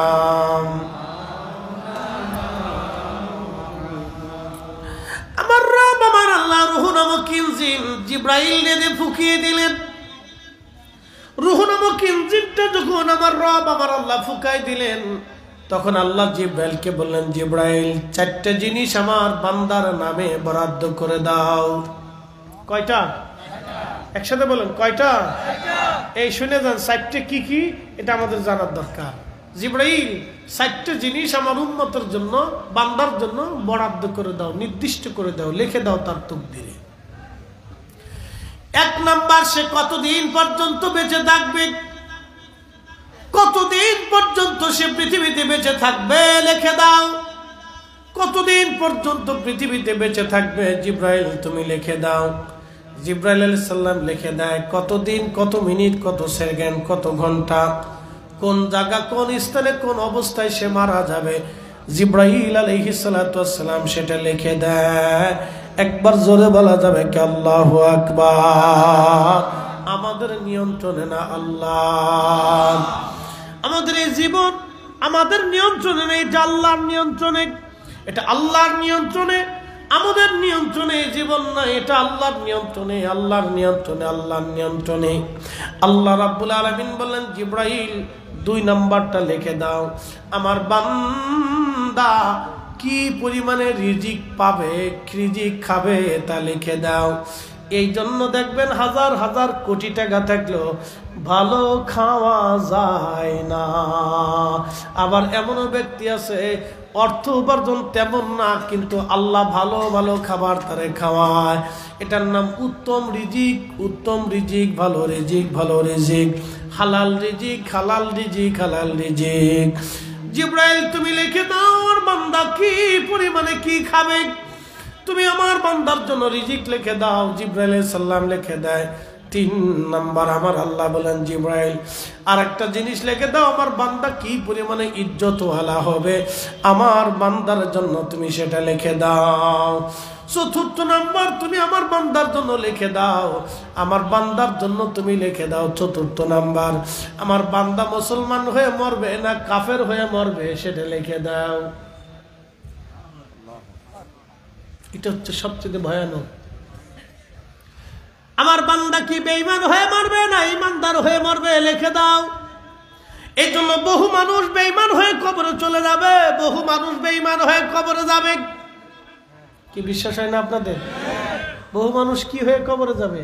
আমার রব আমার আল্লাহ রূহ নামক ইঞ্জিন জিবরাইল দিয়ে ফুঁকিয়ে দিলেন। রূহ নামক ইঞ্জিনটা যখন আমার রব আমার আল্লাহ ফুঁকাই দিলেন, তখন আল্লাহ জিবরাইলকে বললেন, জিবরাইল 4টা জিনিস আমার বান্দার নামে বরাদ্দ করে দাও। কয়টা? একসাথে বলেন, কয়টা? এই শুনে যান 4টে কি কি, এটা আমাদের জানার দরকার। জিবরাইল 4টে জিনিস আমার উম্মতের জন্য, বান্দার জন্য বরাদ্দ করে দাও, নির্দিষ্ট করে দাও, লিখে দাও তার তাকদীরে। 1 নাম্বার, সে কতদিন পর্যন্ত বেঁচে থাকবে, কতদিন পর্যন্ত সে পৃথিবীতে বেঁচে থাকবে লিখে দাও। কতদিন পর্যন্ত পৃথিবীতে বেঁচে থাকবে জিবরাইল তুমি লিখে দাও। জিবরাইল আলাইহিস সালাম লিখে দেয় কতদিন, কত মিনিট, কত সেকেন্ড, কত ঘন্টা, কোন জায়গা, কোন স্থানে, কোন অবস্থায় সে মারা যাবে। জিবরাইল আলাইহিস সালাতু ওয়াস সালাম সেটা লিখে দেয়। একবার জোরে বলা যাবে কি আল্লাহু আকবার? আমাদের নিয়ন্ত্রণে না আল্লাহ। আমাদের এই জীবন আমাদের নিয়ন্ত্রণে নেই, এটা আল্লাহর নিয়ন্ত্রণে। এটা আল্লাহর নিয়ন্ত্রণে, আমাদের নিয়ন্ত্রণে জীবন না, এটা আল্লাহর নিয়ন্ত্রণে, আল্লাহর নিয়ন্ত্রণে, আল্লাহর নিয়ন্ত্রণে। আল্লাহ রাব্বুল আলামিন বললেন, জিবরাইল 2 নাম্বারটা লিখে দাও। আমার বান্দা কি পরিমাণে রিজিক পাবে, রিজিক খাবে, তা লিখে দাও। এই জন্য দেখবেন হাজার হাজার কোটি টাকা থাকলেও ভালো খাওয়া যায় না। আবার এমনও ব্যক্তি আছে অর্থ উপার্জন তেমন না, কিন্তু আল্লাহ ভালো ভালো খাবার তারে খাওয়ায়। এটার নাম উত্তম রিজিক, উত্তম রিজিক, ভালো রিজিক, ভালো রিজিক, হালাল রিজিক, হালাল রিজিক, হালাল রিজিক। জিবরাইল তুমি লিখে দাও আমার বান্দা কি পরিমাণে কি খাবে, তুমি আমার বান্দার জন্য রিজিক লিখে দাও। জিবরাইল আলাইহিস সালাম লিখে দেয়। 3 নাম্বার, আমার আল্লাহ বলেন, জিবরাইল আর একটা জিনিস লিখে দাও, আমার বান্দা কি পরিমাণে ইজ্জতওয়ালা হবে, আমার বান্দার জন্য তুমি সেটা লিখে দাও। 4র্থ নাম্বার, তুমি আমার বান্দার জন্য লিখে দাও, আমার বান্দার জন্য তুমি লিখে দাও। 4র্থ নাম্বার, আমার বান্দা মুসলমান হয়ে মরবে না কাফের হয়ে মরবে, সেটা লিখে দাও। এটা হচ্ছে সবচেয়ে ভয়ানক। আমার বান্দা কি বেঈমান হয়ে মরবে না ঈমানদার হয়ে মরবে, লিখে দাও। এই জন্য বহু মানুষ বেঈমান হয়ে কবরে চলে যাবে, বহু মানুষ বেঈমান হয়ে কবরে যাবে। কি বিশ্বাস হয় না আপনাদের? বহু মানুষ কি হয়ে কবরে যাবে?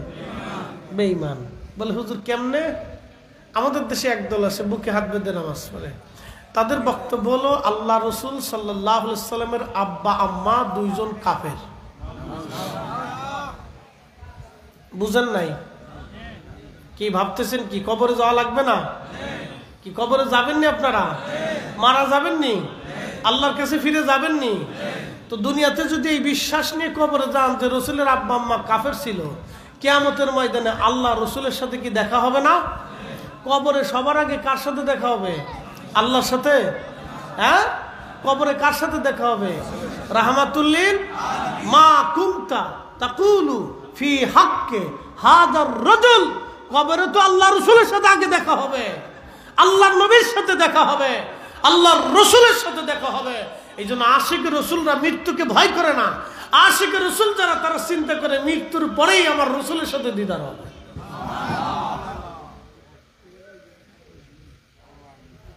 বেঈমান। বলে হুজুর কেমনে? আমাদের দেশে একদল আছে বুকে হাত বেঁধে নামাজ পড়ে। তাদের বক্তব্য হলো আল্লাহ রসুল সাল্লাল্লাহু আলাইহি সাল্লামের আব্বা আম্মা 2 জন কাফের। বুঝেন নাই? কি ভাবতেছেন? কি কবরে যাওয়া লাগবে না? কি কবরে যাবেননি আপনারা? মারা যাবেননি? আল্লাহর কাছে ফিরে যাবেননি? তো দুনিয়াতে যদি এই বিশ্বাস নিয়ে কবরে যান যে রসুলের আব্বা আম্মা কাফের ছিল, কিয়ামতের ময়দানে আল্লাহ রসুলের সাথে কি দেখা হবে না? কবরে সবার আগে কার সাথে দেখা হবে? আল্লাহর সাথে। হ্যাঁ, কবরে কার সাথে দেখা হবে? রাহমাতুল্লিল মা কুনতা তাকুলু ফি হাক্কে হাদার রাজুল। কবরে তো আল্লাহ রসুলের সাথে আগে দেখা হবে, আল্লাহর নবীর সাথে দেখা হবে, আল্লাহর রসুলের সাথে দেখা হবে। এই জন্য আশিক রসুলরা মৃত্যুকে ভয় করে না। আশিক রসুল যারা, তারা চিন্তা করে মৃত্যুর পরেই আমার রসুলের সাথে দিদার হবে।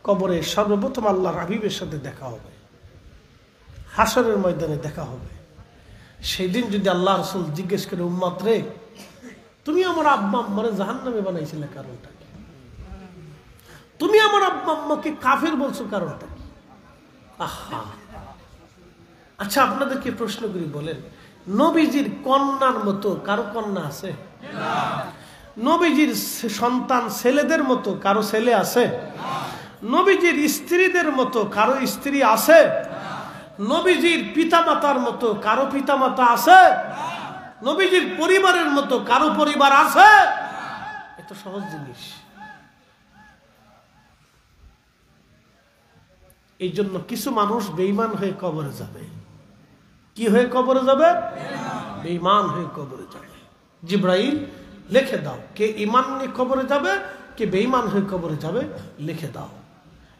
কবরে সর্বপ্রথম আল্লাহর হাবিবের সাথে দেখা হবে, হাসরের ময়দানে দেখা হবে। সেই দিন যদি আল্লাহ রসুল জিজ্ঞেস করে, উম্মত রে, তুমি আমার আব্বা আম্মারে জাহান্নামে বানাইছিলে, কারণটা কি? তুমি আমার আব্বা আম্মাকে কাফের বলছো, কারণটা কি? আহা, আচ্ছা আপনাদেরকে প্রশ্ন করি, বলেন নবীজির কন্যার মতো কারো কন্যা আছে? নবীজির সন্তান ছেলেদের মতো কারো ছেলে আছে? নবীজির স্ত্রীদের মতো কারো স্ত্রী আছে? নবীজির পিতামাতার মতো কারো পিতামাতা আছে? নবীজির পরিবারের মতো কারো পরিবার আছে? এত সহজ জিনিস। এই জন্য কিছু মানুষ বেঈমান হয়ে কবরে যাবে। কি হয়ে কবরে যাবে? বেঈমান হয়ে কবরে যাবে। জিবরাইল লিখে দাও, কে ঈমান নিয়ে কবরে যাবে, কে বেঈমান হয়ে কবরে যাবে, লিখে দাও।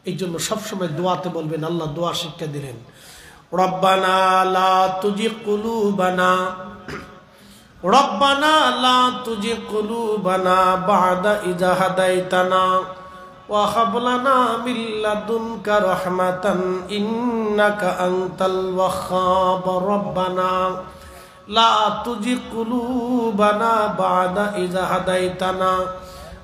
এই জন্য সবসময় দোয়াতে বলবেন, আল্লাহ দোয়া শিক্ষা দিলেন, রব্বানা লা তুজিগ কুলুবানা, রব্বানা লা তুজিগ কুলুবানা বা'দা ইযা হাদাইতানা ওয়া হাব লানা মিন লাদুনকা রাহমাতান ইন্নাকা আনতাল ওয়াহ্হাব, রব্বানা লা তুজিগ কুলুবানা বা'দা ইযা হাদাইতানা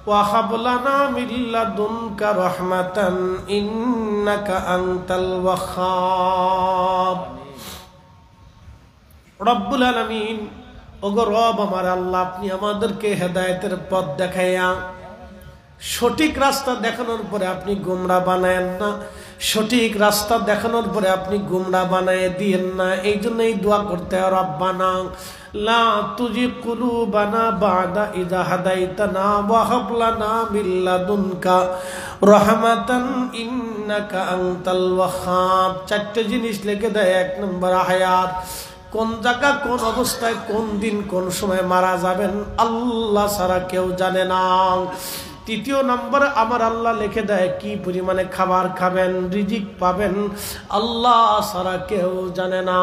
ওয়া হাব লানা মিন লাদুনকা রাহমাতান ইন্নাকা আনতাল ওয়াহ্হাব। রব্বুল আলামিন, ওগো রব আমার আল্লাহ, আপনি আমাদেরকে হেদায়েতের পথ দেখাইয়া, সঠিক রাস্তা দেখানোর পরে আপনি গোমরা বানায়েন না, সঠিক রাস্তা দেখানোর পরে আপনি গোমরা বানায় দিয়েন না। এই জন্য এই দোয়া করতে হয়, রব্বানা লা তুজিগ কুলুবানা বা'দা ইযা হাদাইতানা ওয়া হাব লানা মিন লাদুনকা রাহমাতান ইন্নাকা আনতাল ওয়াহ্হাব। চারটি জিনিস লিখে দেয়। 1 নম্বর হায়াত, কোন জায়গা কোন অবস্থায় কোন দিন কোন সময় মারা যাবেন আল্লাহ ছাড়া কেউ জানে না। 3 নম্বর আমার আল্লাহ লিখে দেয় কি পরিমাণে খাবার খাবেন, রিজিক পাবেন, আল্লাহ ছাড়া কেউ জানে না।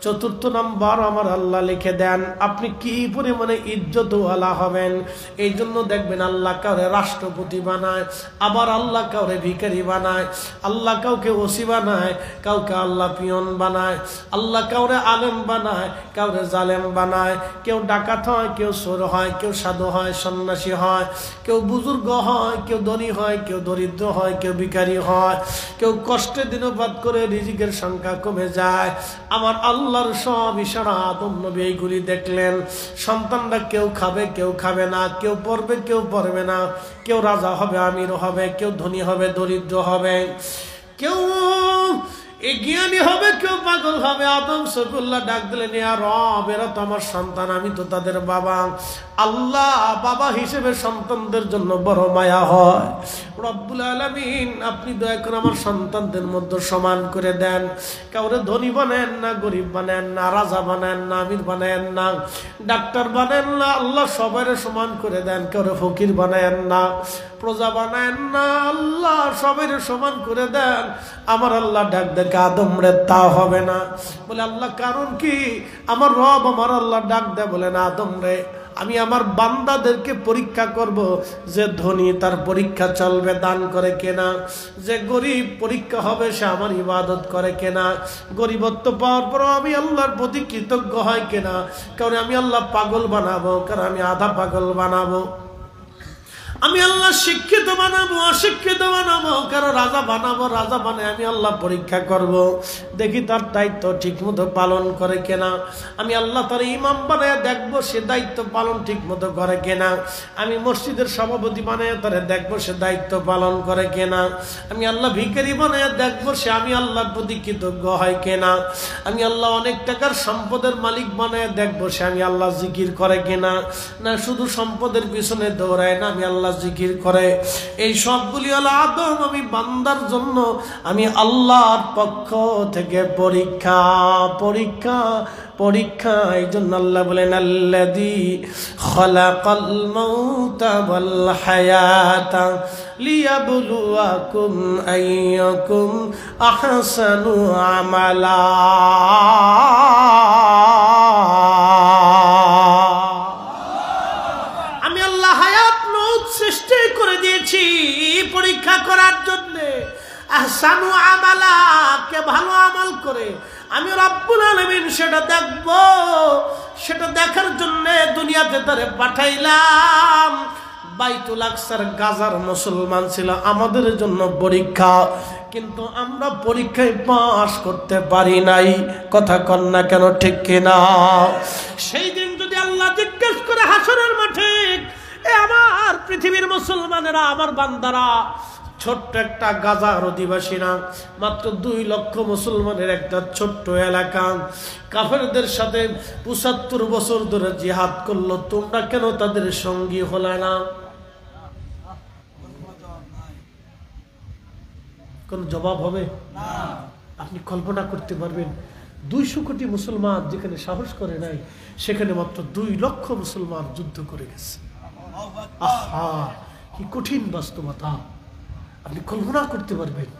4 নম্বর আমার আল্লাহ লিখে দেন আপনি কি পরিমাণে ইজ্জতওয়ালা হবেন। এই জন্য দেখবেন আল্লাহ কাউরে রাষ্ট্রপতি বানায়, আবার আল্লাহ কাউরে ভিখারি বানায়, আল্লাহ কাউকে ওসি বানায়, কাউকে আল্লাহ পিয়ন বানায়, আল্লাহ কাউরে আলেম বানায়, কাউরে জালেম বানায়, কেউ ডাকাত হয়, কেউ চোর হয়, কেউ সাধু হয়, সন্ন্যাসী হয়, কেউ বুজুর্গ হয়, কেউ ধনী হয়, কেউ দরিদ্র হয়, কেউ ভিখারি হয়, কেউ কষ্টে দিনপাত করে রিজিকের সংখ্যা কমে যায়। আমার আল্লাহর সব ইশারা আদম নবী এইগুলি দেখলেন। সন্তানরা কেউ খাবে, কেউ খাবে না, কেউ পড়বে, কেউ পড়বে না, কেউ রাজা হবে, আমির হবে, কেউ ধনী হবে, দরিদ্র হবে, কেউ জ্ঞানী হবে, কেউ পাগল হবে। আদম সফিউল্লাহ ডাক দিলেন, ইয়া রব, এরা তো আমার সন্তান, আমি তো তাদের বাবা। আল্লাহ বাবা হিসেবে সন্তানদের জন্য বড় মায়া হয়। রব্বুল আলামিন, আপনি দয়া করে আমার সন্তানদের মধ্যে সমান করে দেন। কাউরে ধনী বানেন না, গরিব বানেন না, রাজা বানেন না, আমির বানেন না, ডাক্তার বানেন না, আল্লাহ সবাই সমান করে দেন। কাউরে ফকির বানেন না, প্রজা বানেন না, আল্লাহ সবাই সমান করে দেন। আমার আল্লাহ ডাক দেখ, আদম রে তা হবে না। বলে আল্লাহ কারণ কি? আমার রব আমার আল্লাহ ডাক দেয়, বলেন আদম রে, আমি আমার বান্দাদেরকে পরীক্ষা করব, যে ধনী তার পরীক্ষা চলবে দান করে কেনা, যে গরিব পরীক্ষা হবে সে আমার ইবাদত করে কেনা, গরিবত্ব পাওয়ার পর আমি আল্লাহর প্রতি কৃতজ্ঞ হয় কেনা। কারণ আমি আল্লাহ পাগল বানাবো, কারণ আমি আধা পাগল বানাবো, আমি আল্লাহ শিক্ষিত বানাবো, অশিক্ষিত বানাবো, কারো রাজা বানাবো, রাজা বানায় আমি আল্লাহ পরীক্ষা করব, দেখি তার দায়িত্ব ঠিক মতো পালন করে কেনা। আমি আল্লাহ তার ইমাম বানায় দেখবো সে দায়িত্ব পালন ঠিক মতো করে কেনা। আমি মসজিদের সভাপতি বানায় তারে দেখবো সে দায়িত্ব পালন করে কেনা। আমি আল্লাহ ভিখারি বানায় দেখবো সে আমি আল্লাহর প্রতি কৃতজ্ঞ হয় কেনা। আমি আল্লাহ অনেক টাকার সম্পদের মালিক বানায় দেখবো সে আমি আল্লাহ জিকির করে কেনা, না শুধু সম্পদের পিছনে দৌড়ায় না, আমি আল্লাহ জিকির করে। এই সবগুলি হলো আদম আমি বান্দার জন্য আমি আল্লাহর পক্ষ থেকে পরীক্ষা পরীক্ষা পরীক্ষা। এই জন্য আল্লাহ বলেন, আল্লাযী খালাকাল মাউতা ওয়াল হায়াতা লিয়াবলুয়াকুম আইয়াকুম আহসানু আমালা। সৃষ্টি করে দিয়েছি পরীক্ষা করার জন্য। আহসানু আমালা, কে ভালো আমল করে আমি রব্বুল আলামিন সেটা দেখব, সেটা দেখার জন্য দুনিয়াতে তারে পাঠাইলাম। বাইতুল আকসার গাজার মুসলমান ছিল আমাদের জন্য পরীক্ষা, কিন্তু আমরা পরীক্ষায় পাস করতে পারি নাই। কথা কন না কেন, ঠিক কিনা? সেই দিন যদি আল্লাহ জিজ্ঞেস করে হাসরের মাঠে, এ আমার পৃথিবীর মুসলমানেরা, আমার বান্দারা, ছোট্ট একটা গাজার অধিবাসীরা, মাত্র 2 লক্ষ মুসলমানের একটা ছোট্ট এলাকা, কাফেরদের সাথে 75 বছর ধরে জিহাদ করলো, তোমরা কেন তাদের সঙ্গী হলে না? কোন জবাব হবে না। আপনি কল্পনা করতে পারবেন 200 কোটি মুসলমান যেখানে সাহস করে নাই, সেখানে মাত্র 2 লক্ষ মুসলমান যুদ্ধ করে গেছে। আহা, কি কঠিন বাস্তবতা! আপনি কল্পনা করতে পারবেন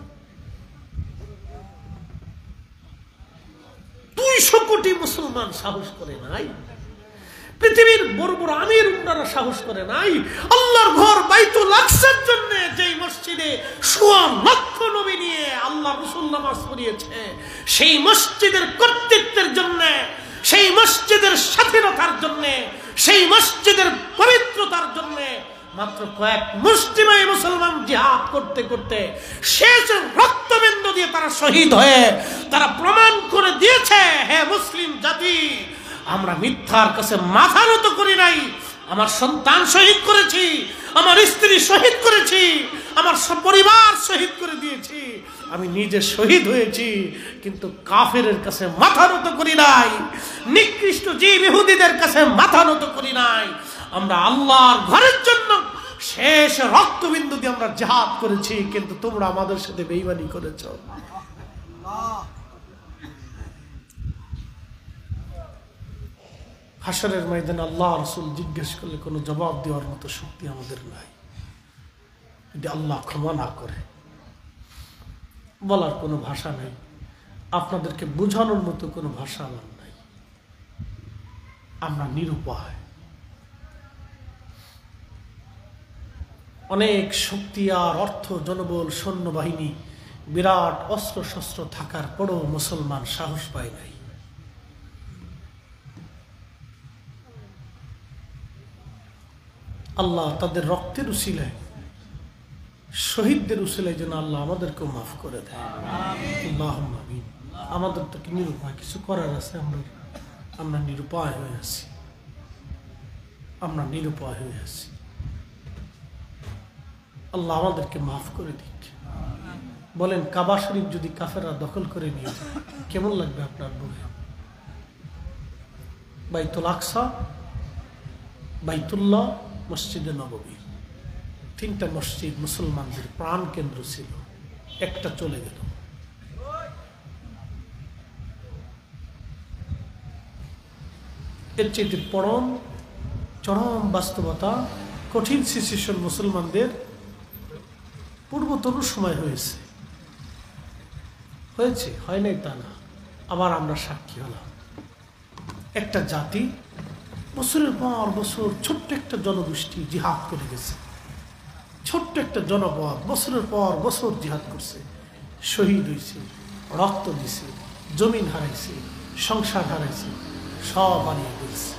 200 কোটি মুসলমান সাহস করে নাই, পৃথিবীর বড় বড় আমির উমরারা সাহস করে নাই, আল্লাহর ঘর বাইতুল আকসার জন্য যেই মসজিদে 1.25 লক্ষ নবী নিয়ে আল্লাহ রাসূল নামাজ পড়িয়েছে, সেই মসজিদের কর্তৃত্বের জন্য, সেই মসজিদের স্বাধীনতার জন্য, সেই মসজিদের পবিত্রতার জন্য মাত্র কয়েক মুসলিমাই মুসলমান জিহাদ করতে করতে শেষ রক্তবিন্দু দিয়ে তারা শহীদ হয়ে তারা প্রমাণ করে দিয়েছে, হে মুসলিম জাতি, আমরা মিথ্যার কাছে মাথা নত করি নাই। আমার সন্তান শহীদ করেছি, আমার স্ত্রী শহীদ করেছি, আমার পরিবার শহীদ করে দিয়েছি, আমি নিজে শহীদ হয়েছি, কিন্তু কাফেরের কাছে মাথা নত করি নাই, নিকৃষ্ট জীব ইহুদিদের কাছে মাথা নত করি নাই। আমরা আল্লাহর ঘরের জন্য শেষ রক্তবিন্দু দিয়ে আমরা জিহাদ করেছি, কিন্তু তোমরা আমাদের সাথে বেঈমানি করেছো। হাসরের ময়দানে আল্লাহ রাসূল জিজ্ঞেস করলে কোনো জবাব দেওয়ার মতো শক্তি আমাদের নাই। যদি আল্লাহ ক্ষমা না করে, বলার কোনো ভাষা নাই, আপনাদেরকে বোঝানোর মতো কোনো ভাষা আমার নাই। আমরা নিরুপায়। অনেক শক্তি আর অর্থ, জনবল, সৈন্যবাহিনী, বিরাট অস্ত্র শস্ত্র থাকার পরও মুসলমান সাহস পায় নাই। আল্লাহ তাদের রক্তের উসিলায়, শহীদদের উসিলায় যেন আল্লাহ আমাদেরকেও মাফ করে দেয়। আল্লাহুম্মা আমিন। আমাদের তো কি নিরুপায়, কিছু করার আছে? আমরা নিরুপায় হয়ে আছি, আমরা নিরুপায় হয়ে আছি। আল্লাহ আমাদেরকে মাফ করে দিক। বলেন, কাবা শরীফ যদি কাফেররা দখল করে নিয়ে যায় কেমন লাগবে আপনার বুকে? বাইতুল আকসা, বাইতুল্লাহ, মসজিদে নববী, 3টা মসজিদ মুসলমানদের প্রাণ কেন্দ্র ছিল, একটা চলে গেল। এর চেয়ে চরম বাস্তবতা, কঠিন সিচুয়েশন মুসলমানদের পূর্বতর সময় হয়েছে, হয় নাই তা না। আবার আমরা সাক্ষী হলাম, একটা জাতি বছরের পর বছর ছোট্ট একটা জনগোষ্ঠী জিহাদ করে গেছে, ছোট্ট একটা জনপদ বছরের পর বছর জিহাদ করছে, শহীদ হয়েছে, রক্ত দিছে, জমিন হারাইছে, সংসার হারাইছে, সব হারিয়ে ফেলছে।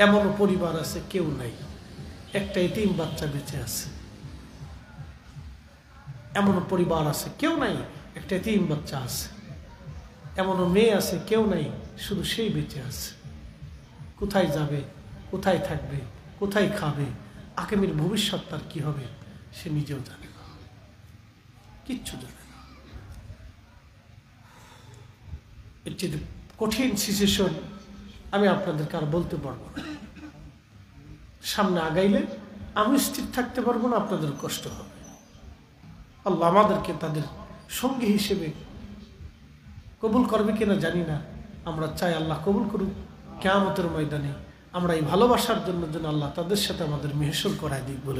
এমনও পরিবার আছে কেউ নাই, একটা এতিম বাচ্চা বেঁচে আছে। এমনও পরিবার আছে কেউ নাই, একটা এতিম বাচ্চা আছে। এমনও মেয়ে আছে কেউ নাই, শুধু সেই বেঁচে আছে। কোথায় যাবে, কোথায় থাকবে, কোথায় খাবে, আগামীর ভবিষ্যৎ তার কি হবে সে নিজেও জানে না, কিচ্ছু জানে না। এর চেয়ে কঠিন সিচুয়েশন আমি আপনাদেরকে আর বলতে পারবো না। সামনে আগাইলে আমি স্থির থাকতে পারবো না, আপনাদের কষ্ট হবে। আল্লাহ আমাদেরকে তাদের সঙ্গী হিসেবে কবুল করবে কিনা জানি না, আমরা চাই আল্লাহ কবুল করুক। কিয়ামতের ময়দানে আমরা এই ভালোবাসার জন্য যেন আল্লাহ তাদের সাথে আমাদের মেহসুর করায় দিক বলে